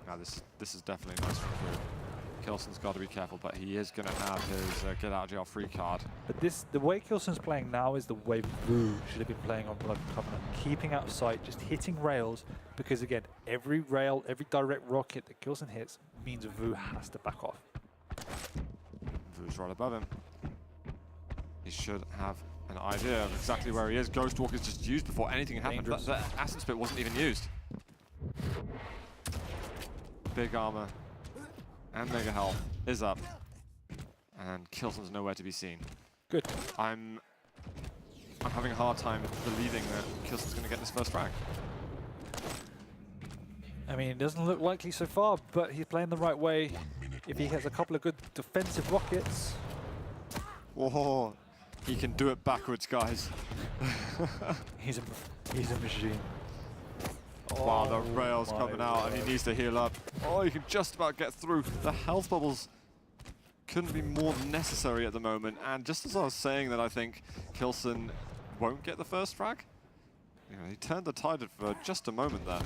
Now this is definitely nice from Vo. k1llsen's got to be careful, but he is going to have his get out of jail free card. But the way k1llsen's playing now is the way Vo should have been playing on Blood Covenant. Keeping out of sight, just hitting rails, because again, every rail, every direct rocket that k1llsen hits means Vo has to back off. Vo's right above him. He should have an idea of exactly where he is. Ghost Walk is just used before anything happened. That acid spit wasn't even used. Big armor and mega health is up, and k1llsen's nowhere to be seen. Good. I'm having a hard time believing that k1llsen's going to get this first frag. I mean, it doesn't look likely so far, but he's playing the right way. If he gets a couple of good defensive rockets. Whoa, he can do it backwards, guys. He's a machine. Wow, the rail's coming out and he needs to heal up. Oh, he can just about get through. The health bubbles couldn't be more necessary at the moment. And just as I was saying that I think k1llsen won't get the first frag, he turned the tide for just a moment there.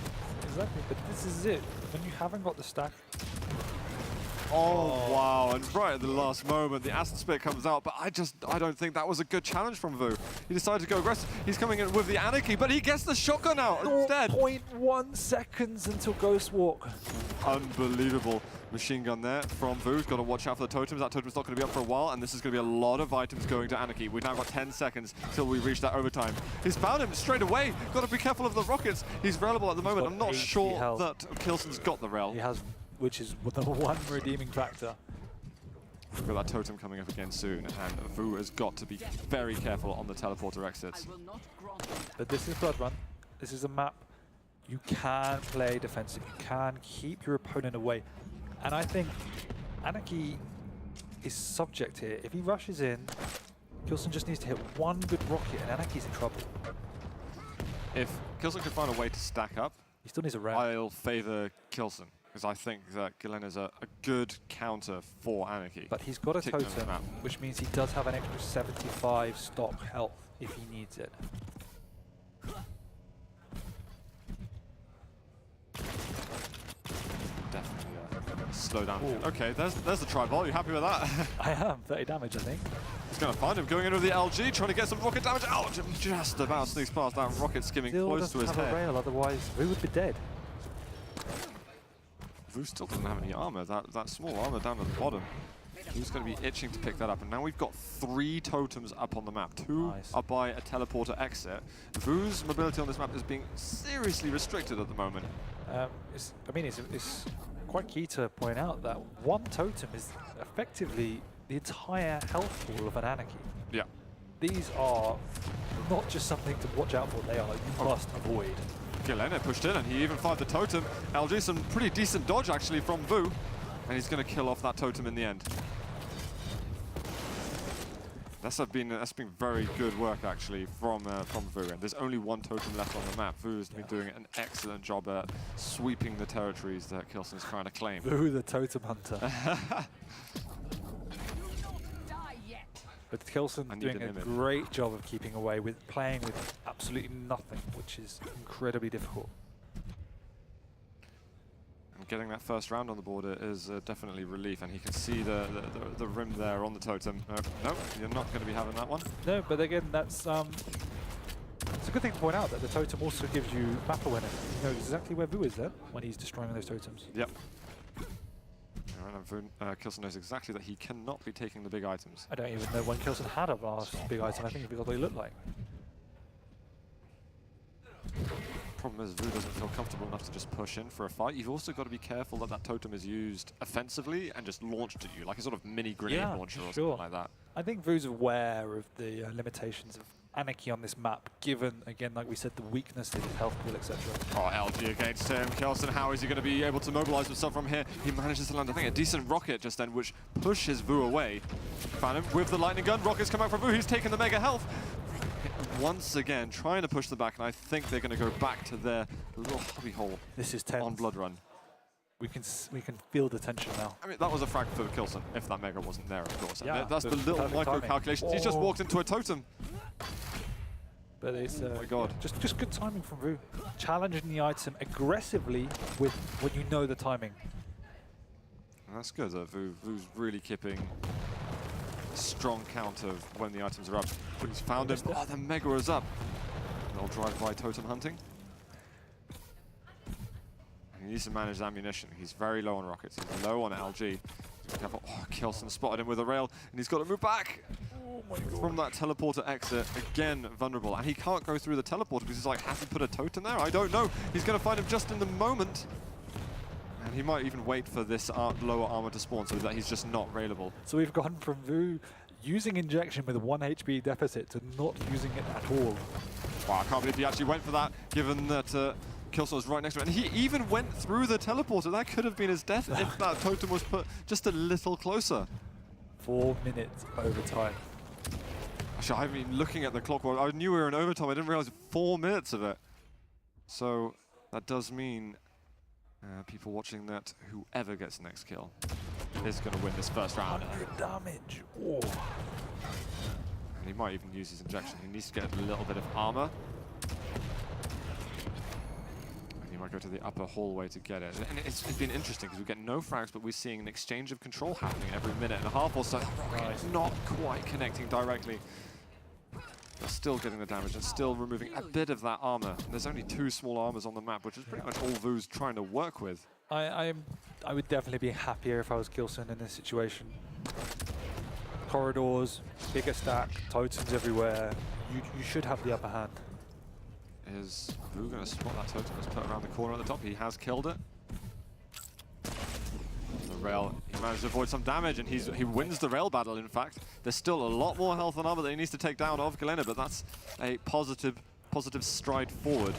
Exactly, but this is it. When you haven't got the stack. Oh, wow, and right at the last moment, the acid spit comes out, but I don't think that was a good challenge from Vo. He decided to go aggressive. He's coming in with the Anarchy, but he gets the shotgun out instead. 0.1 seconds until Ghost Walk. Unbelievable machine gun there from Vo. He's got to watch out for the totems. That totem's not going to be up for a while, and this is going to be a lot of items going to Anarchy. We've now got 10 seconds till we reach that overtime. He's found him straight away. Got to be careful of the rockets. He's railable at the moment. I'm not sure that k1llsen's got the rail. He has, which is the one redeeming factor. We've got that totem coming up again soon, and Vo has got to be very careful on the teleporter exits. But this is Blood Run. This is a map you can play defensive. You can keep your opponent away. And I think Anarchy is subject here. If he rushes in, k1llsen just needs to hit one good rocket and Anarchy's in trouble. If k1llsen can find a way to stack up, he still needs a round. I'll favor k1llsen, because I think that k1llsen is a good counter for Anarchy. But he's got a totem, which means he does have an extra 75 stock health if he needs it. Definitely slow down. Ooh. Okay, there's the tri-ball. You happy with that? I am. 30 damage, I think. He's going to find him, going into the LG, trying to get some rocket damage. Oh, just about sneaks past that rocket, skimming close to his head. Have a rail, otherwise Vo would be dead. Vo still doesn't have any armor. That small armor down at the bottom. Who's going to be itching to pick that up? And now we've got 3 totems up on the map. 2 are by a teleporter exit. Vo's mobility on this map is being seriously restricted at the moment. It's quite key to point out that one totem is effectively the entire health pool of an Anarchy. Yeah. These are not just something to watch out for, they are you must avoid. k1llsen pushed in and he even fired the totem. LG, some pretty decent dodge actually from Vo, and he's going to kill off that totem in the end. That's been very good work actually from Vo. And there's only one totem left on the map. Vo's been doing an excellent job at sweeping the territories that k1llsen's trying to claim. Vo the totem hunter. But k1llsen doing a great job of keeping away with playing with absolutely nothing, which is incredibly difficult. And getting that first round on the board is definitely relief, and he can see the rim there on the totem. No, you're not going to be having that one. No, but again, that's it's a good thing to point out that the totem also gives you map awareness. You know exactly where Vo is then when he's destroying those totems. Yep. k1llsen knows exactly that he cannot be taking the big items. I don't even know when k1llsen had a last big item. I think it's because what he looked like. Problem is, Vo doesn't feel comfortable enough to just push in for a fight. You've also got to be careful that that totem is used offensively and just launched at you, like a sort of mini grenade launcher or something like that. I think Vo's aware of the limitations of Anarchy on this map, given, again, like we said, the weakness to his health pool, etc. Oh, LG against him. k1llsen, how is he going to be able to mobilize himself from here? He manages to land, I think, a decent rocket just then, which pushes Vo away. Found him with the lightning gun. Rockets come out from Vo. He's taken the mega health. Once again, trying to push them back, and I think they're going to go back to their little hobby hole. This is tense. On Blood Run. We can feel the tension now. I mean, that was a frag for k1llsen, if that mega wasn't there, of course. Yeah, that's the little micro calculations. He's just walked into a totem. But it's oh my God. just good timing from Vo. Challenging the item aggressively with when you know the timing. And that's good. Vo's really keeping a strong count of when the items are up. But he's found him. Oh, the mega is up. Little drive-by totem hunting. He needs to manage ammunition. He's very low on rockets. He's low on LG. Careful. Oh, k1llsen spotted him with a rail, and he's got to move back. Oh my God. From that teleporter exit, again vulnerable, and he can't go through the teleporter because he's like, has he put a totem there? I don't know. He's going to find him just in the moment, and he might even wait for this lower armor to spawn so that he's just not railable. So we've gone from Vo using injection with 1 HP deficit to not using it at all. Wow, I can't believe he actually went for that, given that k1llsen was right next to it, and he even went through the teleporter. That could have been his death if that totem was put just a little closer. 4 minutes overtime. Actually, I've been looking at the clock. I knew we were in overtime. I didn't realize 4 minutes of it. So that does mean people watching that whoever gets the next kill is going to win this first round. 100 damage. Oh. And he might even use his injection. He needs to get a little bit of armor. And he might go to the upper hallway to get it. And it's been interesting because we get no frags, but we're seeing an exchange of control happening every minute and a half or so. It's not quite connecting directly. They're still getting the damage and still removing a bit of that armor. And there's only 2 small armors on the map, which is pretty much all Vo's trying to work with. I would definitely be happier if I was k1llsen in this situation. Corridors, bigger stack, totems everywhere. You should have the upper hand. Is Vo going to spot that totem that's put around the corner at the top? He has killed it. The rail, he managed to avoid some damage, and he wins the rail battle, in fact. There's still a lot more health and armor that he needs to take down of k1llsen, but that's a positive stride forward.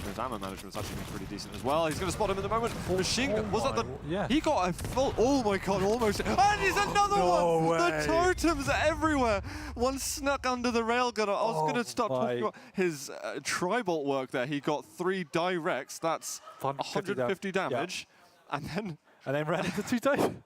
His ammo management's actually been pretty decent as well. He's going to spot him in the moment. Machine gun, was that the... Yeah. He got a full... Oh my God, almost... And he's another one! Way. The totems are everywhere! One snuck under the railgun. I was going to start talking about his tri-bolt work there. He got 3 directs. That's 150 damage. Yeah. And then ran into 2 totems.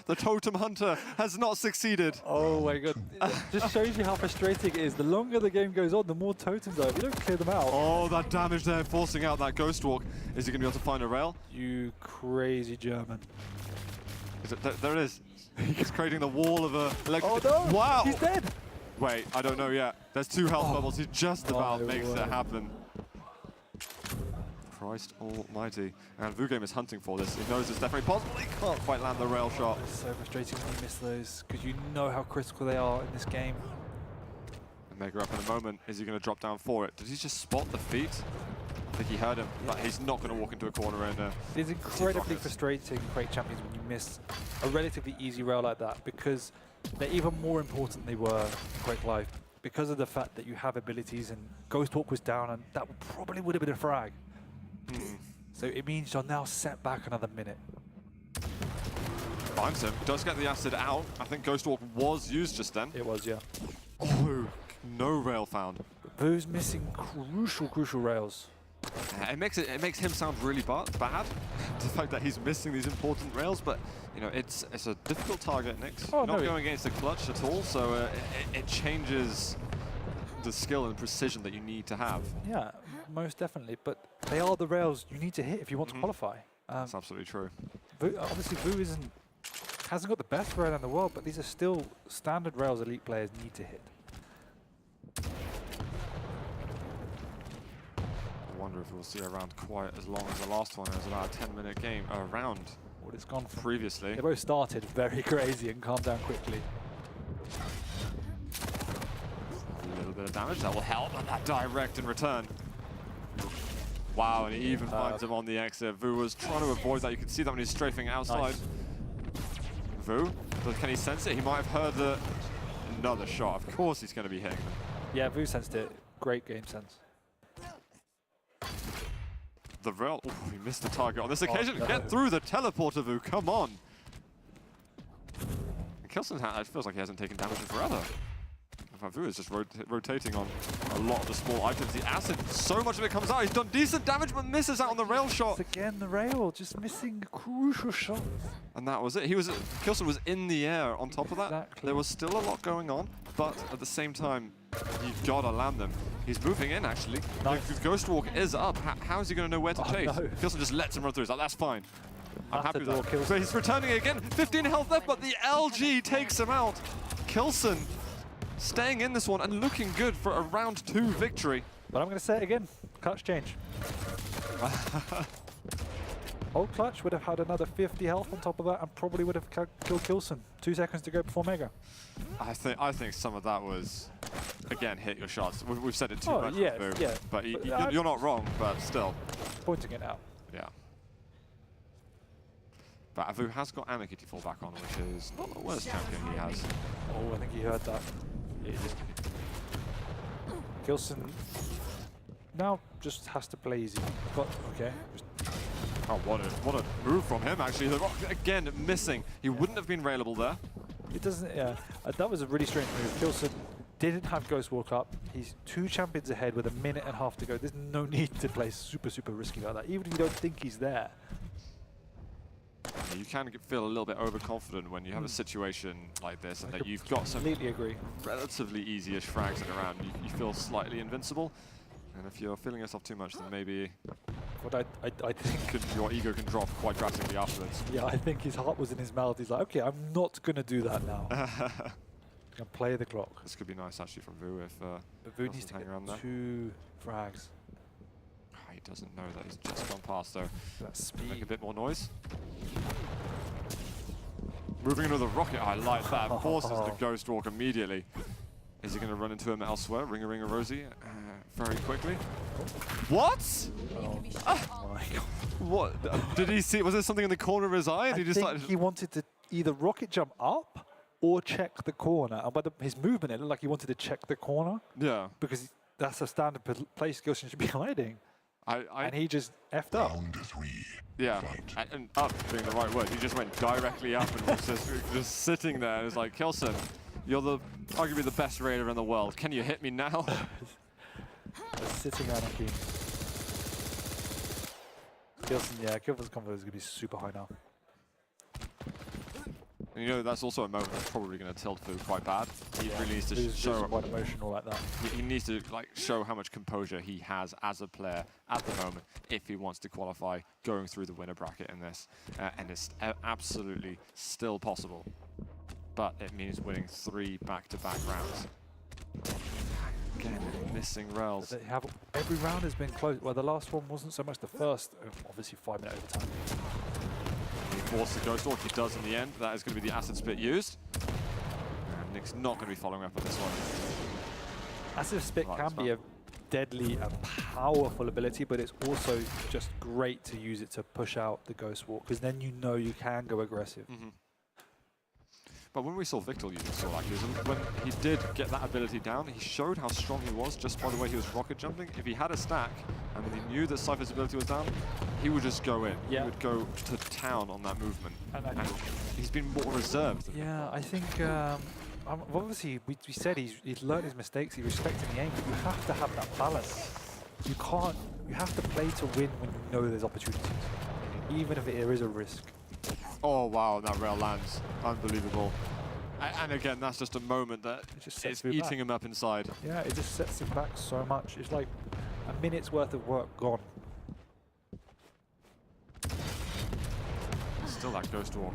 The totem hunter has not succeeded. Oh my God. It just shows you how frustrating it is. The longer the game goes on, the more totems are. If you don't clear them out. Oh, that damage there, forcing out that ghost walk. Is he going to be able to find a rail? You crazy German. There it is. He's creating the wall of electric. Oh no! Wow! He's dead! Wait, I don't know yet. There's 2 health bubbles. He just about makes it happen. Christ almighty. And Vo is hunting for this. He knows it's definitely possible. He can't quite land the rail shot. It's so frustrating when you miss those, because you know how critical they are in this game. And Mega up in a moment. Is he going to drop down for it? Did he just spot the feet? I think he heard him, but he's not going to walk into a corner and... It's incredibly frustrating, Quake Champions, when you miss a relatively easy rail like that, because they're even more important than they were in Quake Live, because of the fact that you have abilities, and Ghost Walk was down, and that probably would have been a frag. So it means you're now set back another minute. Oh, finds him, does get the acid out. I think Ghost Walk was used just then. It was, yeah. Oh, no rail found. Vo's missing crucial rails. It makes him sound really bad, the fact that he's missing these important rails, but you know it's a difficult target, Nix. Oh, Not no. going against the clutch at all, so it changes the skill and precision that you need to have. Yeah, most definitely. But they are the rails you need to hit if you want to qualify. That's absolutely true. Obviously, Vo hasn't got the best rail in the world, but these are still standard rails elite players need to hit. I wonder if we'll see a round quite as long as the last one. It was about a 10-minute game round. What it's gone from. Previously. They both started very crazy and calmed down quickly. A little bit of damage, that will help, and that direct in return. Wow, and he even finds him on the exit. Vo was trying to avoid that. You can see that when he's strafing outside. Nice. Vo, but can he sense it? He might have heard another shot. Of course he's going to be hitting them. Yeah, Vo sensed it. Great game sense. The rail, oh, he missed the target on this occasion. No. Get through the teleporter, Vo, come on. And k1llsen's it feels like he hasn't taken damage in forever. Vo is just rotating on a lot of the small items. The acid, so much of it comes out. He's done decent damage, but misses out on the rail shot. It's again the rail, just missing crucial shots. And that was it. k1llsen was in the air on top of that. Exactly. There was still a lot going on, but at the same time, you've got to land them. He's moving in, actually. Nice. The Ghost Walk is up. How is he going to know where to chase? No. k1llsen just lets him run through. He's like, that's fine. I'm happy with Matador that. kills So he's returning again. 15 health left, but the LG takes him out. k1llsen staying in this one and looking good for a round 2 victory. But I'm going to say it again. Clutch change. Old Clutch would have had another 50 health on top of that and probably would have killed k1llsen. 2 seconds to go before Mega. I think some of that was, again, hit your shots. We've said it too much. Yeah, Vo, yeah. But But you're not wrong, but still. Pointing it out. Yeah. But Vo has got Anarchy to fall back on, which is not the worst champion he has. Oh, I think you heard that. k1llsen now just has to play easy. But okay. Oh, what a move from him, actually. The rock, again, missing. He wouldn't have been railable there. It doesn't, yeah. That was a really strange move. k1llsen didn't have Ghost Walk up. He's 2 champions ahead with a minute and a half to go. There's no need to play super risky like that, even if you don't think he's there. You can feel a little bit overconfident when you have a situation like this and that you've got some Completely agree. relatively easy-ish frags in a round. You feel slightly invincible. And if you're feeling yourself too much, then maybe But I think your ego can drop quite drastically afterwards. yeah, I think his heart was in his mouth. He's like, okay, I'm not going to do that now. I'm going to play the clock. This could be nice, actually, from Vo if But Vo needs to hang around there. get 2 frags. He doesn't know that he's just gone past, though. That speed. Make a bit more noise. Moving into the rocket, I like that. Forces the Ghost Walk immediately. Is he going to run into him elsewhere? Ring a Rosie very quickly. What? Oh my god. What? Did he see? Was there something in the corner of his eye? And I he just think he wanted to either rocket jump up or check the corner. And by his movement, it looked like he wanted to check the corner Yeah. because that's a standard place k1llsen should be hiding. And he just effed up. Round 3. Yeah, and up being the right word. He just went directly up and was just sitting there. And was like, k1llsen, you're arguably the best raider in the world. Can you hit me now? Sitting Anarchy. k1llsen, yeah, k1llsen's confidence is going to be super high now. And you know, that's also a moment that's probably going to tilt Vo quite bad. He really needs to He's show. quite emotional like that. He needs to show how much composure he has as a player at the moment if he wants to qualify going through the winner bracket in this. And it's absolutely still possible. But it means winning 3 back-to-back rounds. Again, missing rails. They have, every round has been close. Well, the last one wasn't so much the first. Obviously, 5-minute overtime. He forced the Ghost Walk. He does in the end. That is going to be the acid spit used. And Nick's not going to be following up on this one. Acid spit Right, can be a deadly and powerful ability, but it's also just great to use it to push out the Ghost Walk, because then you know you can go aggressive. But when we saw Victor using Soul Accusation, when he did get that ability down, he showed how strong he was just by the way he was rocket jumping. If he had a stack and he knew that Cypher's ability was down, he would just go in. Yeah. He would go to town on that movement. And He's been more reserved. Yeah, I think obviously we said he's learned his mistakes, he's respecting the aim, but you have to have that balance. You can't, you have to play to win when you know there's opportunities, even if there is a risk. Oh wow, that rail lands. Unbelievable. And again, that's just a moment that is eating him up inside. Yeah, it just sets him back so much. It's like a minute's worth of work gone. Still that Ghost Walk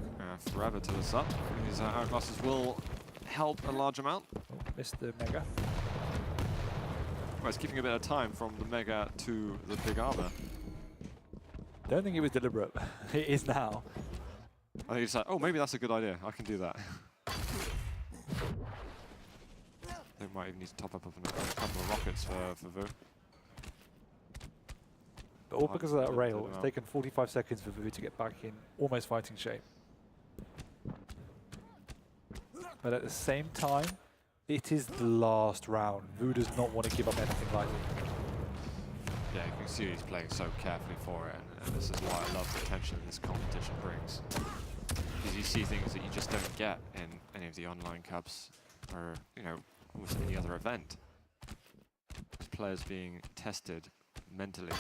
forever to us up. His hourglasses will help a large amount. Oh, missed the Mega. Well, it's keeping a bit of time from the Mega to the big armor. Don't think it was deliberate. It is now. I think he's like, oh, maybe that's a good idea. I can do that. They might even need to top up a couple of rockets for Vo. But all because of that rail, it's taken 45 seconds for Vo to get back in almost fighting shape. But at the same time, it is the last round. Vo does not want to give up anything lightly. Yeah, you can see he's playing so carefully for it, and this is why I love the tension this competition brings. Because you see things that you just don't get in any of the online cups, or, you know, almost any other event. Players being tested mentally.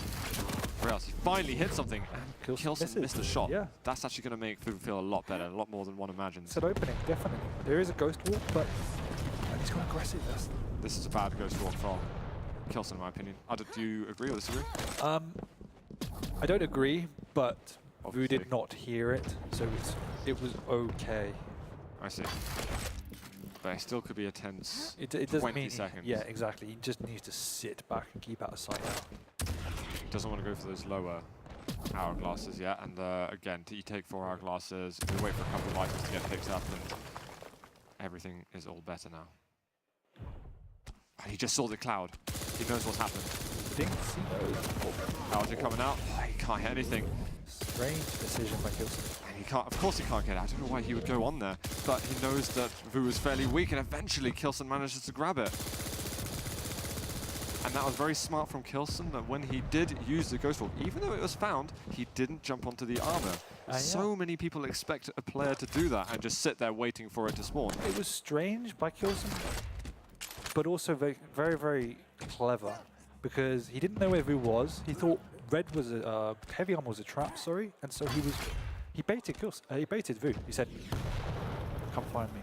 Or else he finally hit something, and k1llsen missed a shot. Yeah. That's actually going to make Vo feel a lot better, a lot more than one imagines. It's an opening, definitely. There is a Ghost Walk, but he's got aggressive. This is a bad Ghost Walk from k1llsen, in my opinion. Do you agree or disagree? I don't agree, but Vo did not hear it, so it was okay. I see. But it still could be a tense it doesn't 20 mean seconds. Yeah, exactly. He just needs to sit back and keep out of sight now. Doesn't want to go for those lower hourglasses yet, and again, you take 4 hourglasses, you wait for a couple of items to get picked up, and everything is all better now. He just saw the cloud. He knows what's happened. Thinks he knows. How's it coming out? Oh, he can't hit anything. Strange decision by k1llsen. And he can't. Of course he can't get it. I don't know why he would go on there, but he knows that Vo is fairly weak, and eventually k1llsen manages to grab it. And that was very smart from k1llsen, that when he did use the Ghost Walk, even though it was found, he didn't jump onto the armor. So many people expect a player to do that and just sit there waiting for it to spawn. It was strange by k1llsen, but also very, very, very clever, because he didn't know where Vo was. He thought red was a heavy armor was a trap, sorry, and so he baited k1llsen. He baited Vo. He said, "Come find me."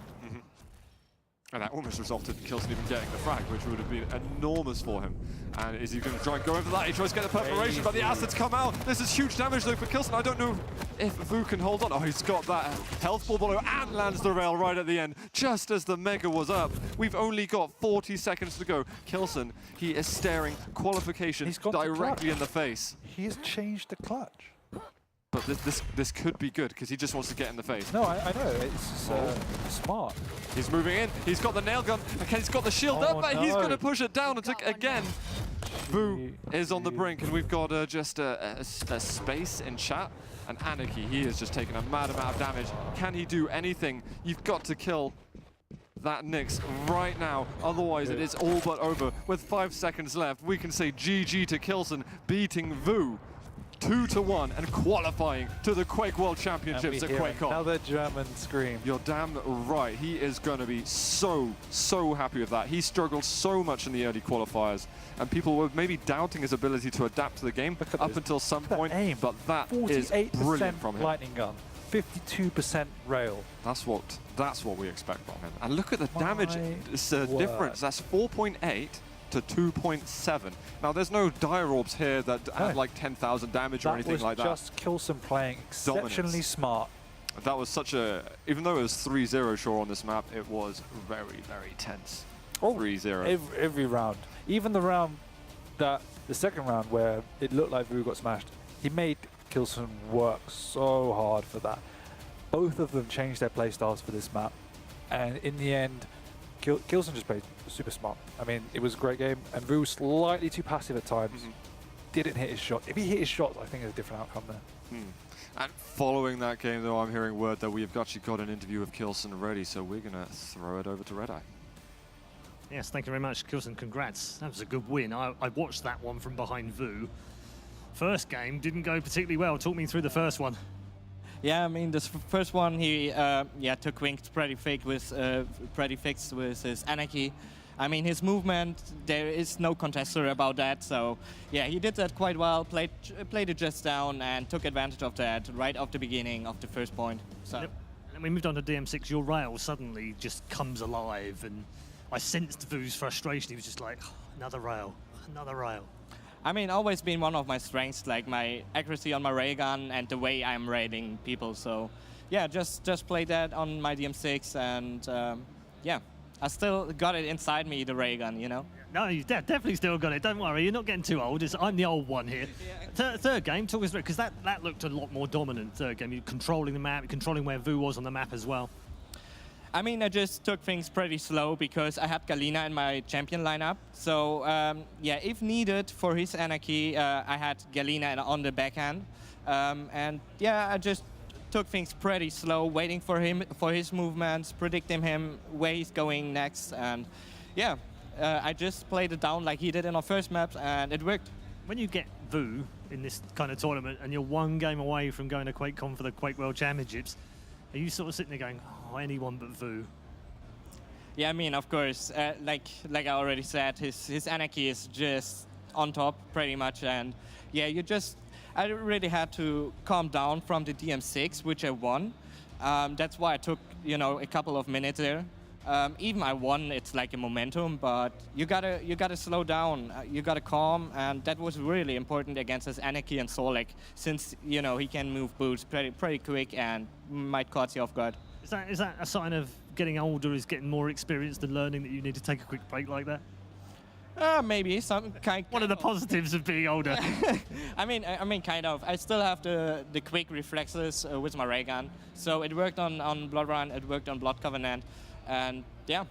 And that almost resulted in k1llsen even getting the frag, which would have been enormous for him. And is he going to try and go over that? He tries to get the perforation, but the assets come out. This is huge damage though for k1llsen. I don't know if Vo can hold on. Oh, he's got that health ball below and lands the rail right at the end, just as the Mega was up. We've only got 40 seconds to go. k1llsen, he is staring qualification directly in the face. He has changed the clutch. But this could be good, because he just wants to get in the face. No, I know. It's smart. He's moving in. He's got the nail gun. Okay, he's got the shield up, but he's going to push it down. And again, Vo is on the brink, and we've got just a space in chat. And Anarchy, he is just taking a mad amount of damage. Can he do anything? You've got to kill that Nyx right now. Otherwise, it is all but over. With 5 seconds left, we can say GG to k1llsen, beating Vo 2-1 and qualifying to the Quake World Championships at QuakeCon. Another German scream. You're damn right. He is going to be so happy with that. He struggled so much in the early qualifiers, and people were maybe doubting his ability to adapt to the game up until some point. But that is brilliant from him. Lightning gun, 52% rail. That's what we expect from him. And look at the damage difference. That's 4.8 to 2.7. Now, there's no dire orbs here that have like 10,000 damage or anything like that. That was just k1llsen playing exceptionally smart. That was such a, even though it was 3-0 sure on this map, it was very, very tense. 3-0. Every round. Even the second round where it looked like Vo got smashed, he made k1llsen work so hard for that. Both of them changed their playstyles for this map, and in the end, k1llsen just played super smart. I mean, it was a great game, and Vo was slightly too passive at times. Didn't hit his shot. If he hit his shot, I think there's a different outcome there. And following that game, though, I'm hearing word that we've actually got an interview with k1llsen ready, so we're going to throw it over to Red Eye. Yes, thank you very much, k1llsen. Congrats. That was a good win. I watched that one from behind Vo. First game didn't go particularly well. Talk me through the first one. Yeah, I mean, this first one he took Quake pretty fixed with his Anarchy. I mean, his movement, there is no contester about that. So yeah, he did that quite well. Played it just down and took advantage of that right off the beginning of the first point. So. And we moved on to DM6. Your rail suddenly just comes alive, and I sensed Vo's frustration. He was just like, oh, another rail, another rail. I mean, always been one of my strengths, like my accuracy on my ray gun and the way I'm raiding people. So, yeah, just play that on my DM6, and yeah, I still got it inside me, the ray gun, you know. No, you definitely still got it. Don't worry, you're not getting too old. I'm the old one here. Third game, talk us through, because that looked a lot more dominant. Third game, you're controlling the map, controlling where Vo was on the map as well. I mean, I just took things pretty slow because I had Galena in my champion lineup. So yeah, if needed for his Anarchy, I had Galena on the backhand. And yeah, I just took things pretty slow, waiting for him, for his movements, predicting him where he's going next. And yeah, I just played it down like he did in our first maps, and it worked. When you get Vo in this kind of tournament and you're one game away from going to QuakeCon for the Quake World Championships, are you sort of sitting there going, oh, anyone but Vo? Yeah, I mean, of course, like I already said, his Anarchy is just on top pretty much, and yeah, I really had to calm down from the DM6, which I won. That's why I took, you know, a couple of minutes there. Even I won, it's like a momentum, but you gotta slow down, you gotta calm, and that was really important against his Anarchy and Solek, since, you know, he can move boots pretty quick and might caught you off guard. Is that a sign of getting older, is getting more experienced and learning that you need to take a quick break like that? Maybe some kind. One of the positives of being older. I mean, kind of. I still have the quick reflexes with my ray gun, so it worked on Blood Run, it worked on Blood Covenant, and yeah.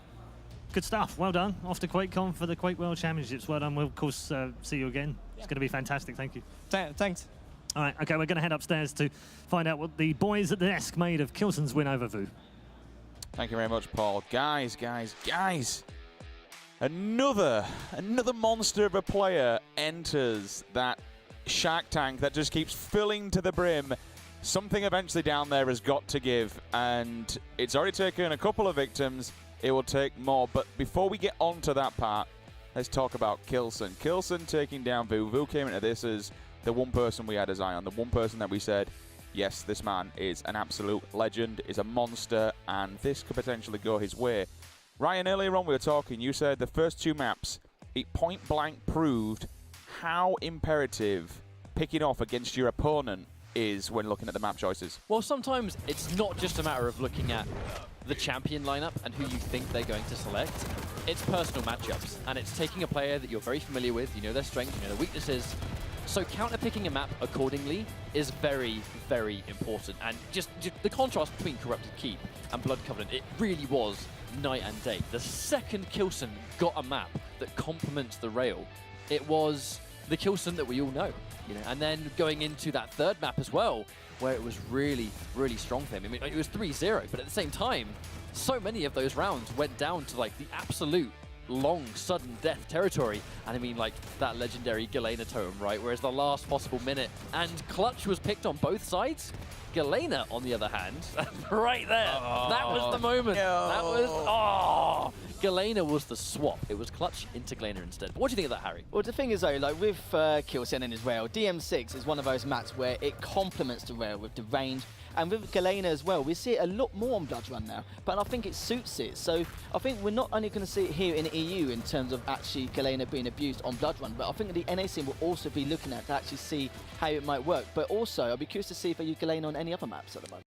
Good stuff. Well done. Off to QuakeCon for the Quake World Championships. Well done. We'll of course see you again. Yeah. It's going to be fantastic. Thank you. Thanks. All right. Okay, we're going to head upstairs to find out what the boys at the desk made of k1llsen's win over Vo. Thank you very much, Paul. Guys. Another monster of a player enters that Shark Tank that just keeps filling to the brim. Something eventually down there has got to give, and it's already taken a couple of victims. It will take more, but before we get on to that part, let's talk about k1llsen. k1llsen taking down Vo. Vo came into this as the one person we had his eye on, the one person that we said, yes, this man is an absolute legend, is a monster, and this could potentially go his way. Ryan, earlier on we were talking, you said the first two maps, it point blank proved how imperative picking off against your opponent is when looking at the map choices. Well, sometimes it's not just a matter of looking at the champion lineup and who you think they're going to select. It's personal matchups, and it's taking a player that you're very familiar with, you know their strengths, you know their weaknesses. So counter-picking a map accordingly is very, very important. And just the contrast between Corrupted Keep and Blood Covenant, it really was night and day. The second k1llsen got a map that complements the rail, it was the k1llsen that we all know. You know, and then going into that third map as well, where it was really, really strong for him. I mean, it was 3-0, but at the same time, so many of those rounds went down to like the absolute long, sudden death territory. And I mean, like that legendary Galena totem, right? Whereas the last possible minute, and Clutch was picked on both sides. Galena, on the other hand, right there, that was the moment. No. That was, Galena was the swap. It was Clutch into Galena instead. What do you think of that, Harry? Well, the thing is, though, like with k1llsen and his rail, DM6 is one of those maps where it complements the rail with the range. And with Galena as well, we see it a lot more on Blood Run now, but I think it suits it. So I think we're not only going to see it here in the EU in terms of actually Galena being abused on Blood Run, but I think the NA scene will also be looking at to actually see how it might work. But also, I'll be curious to see if they use Galena on any other maps at the moment.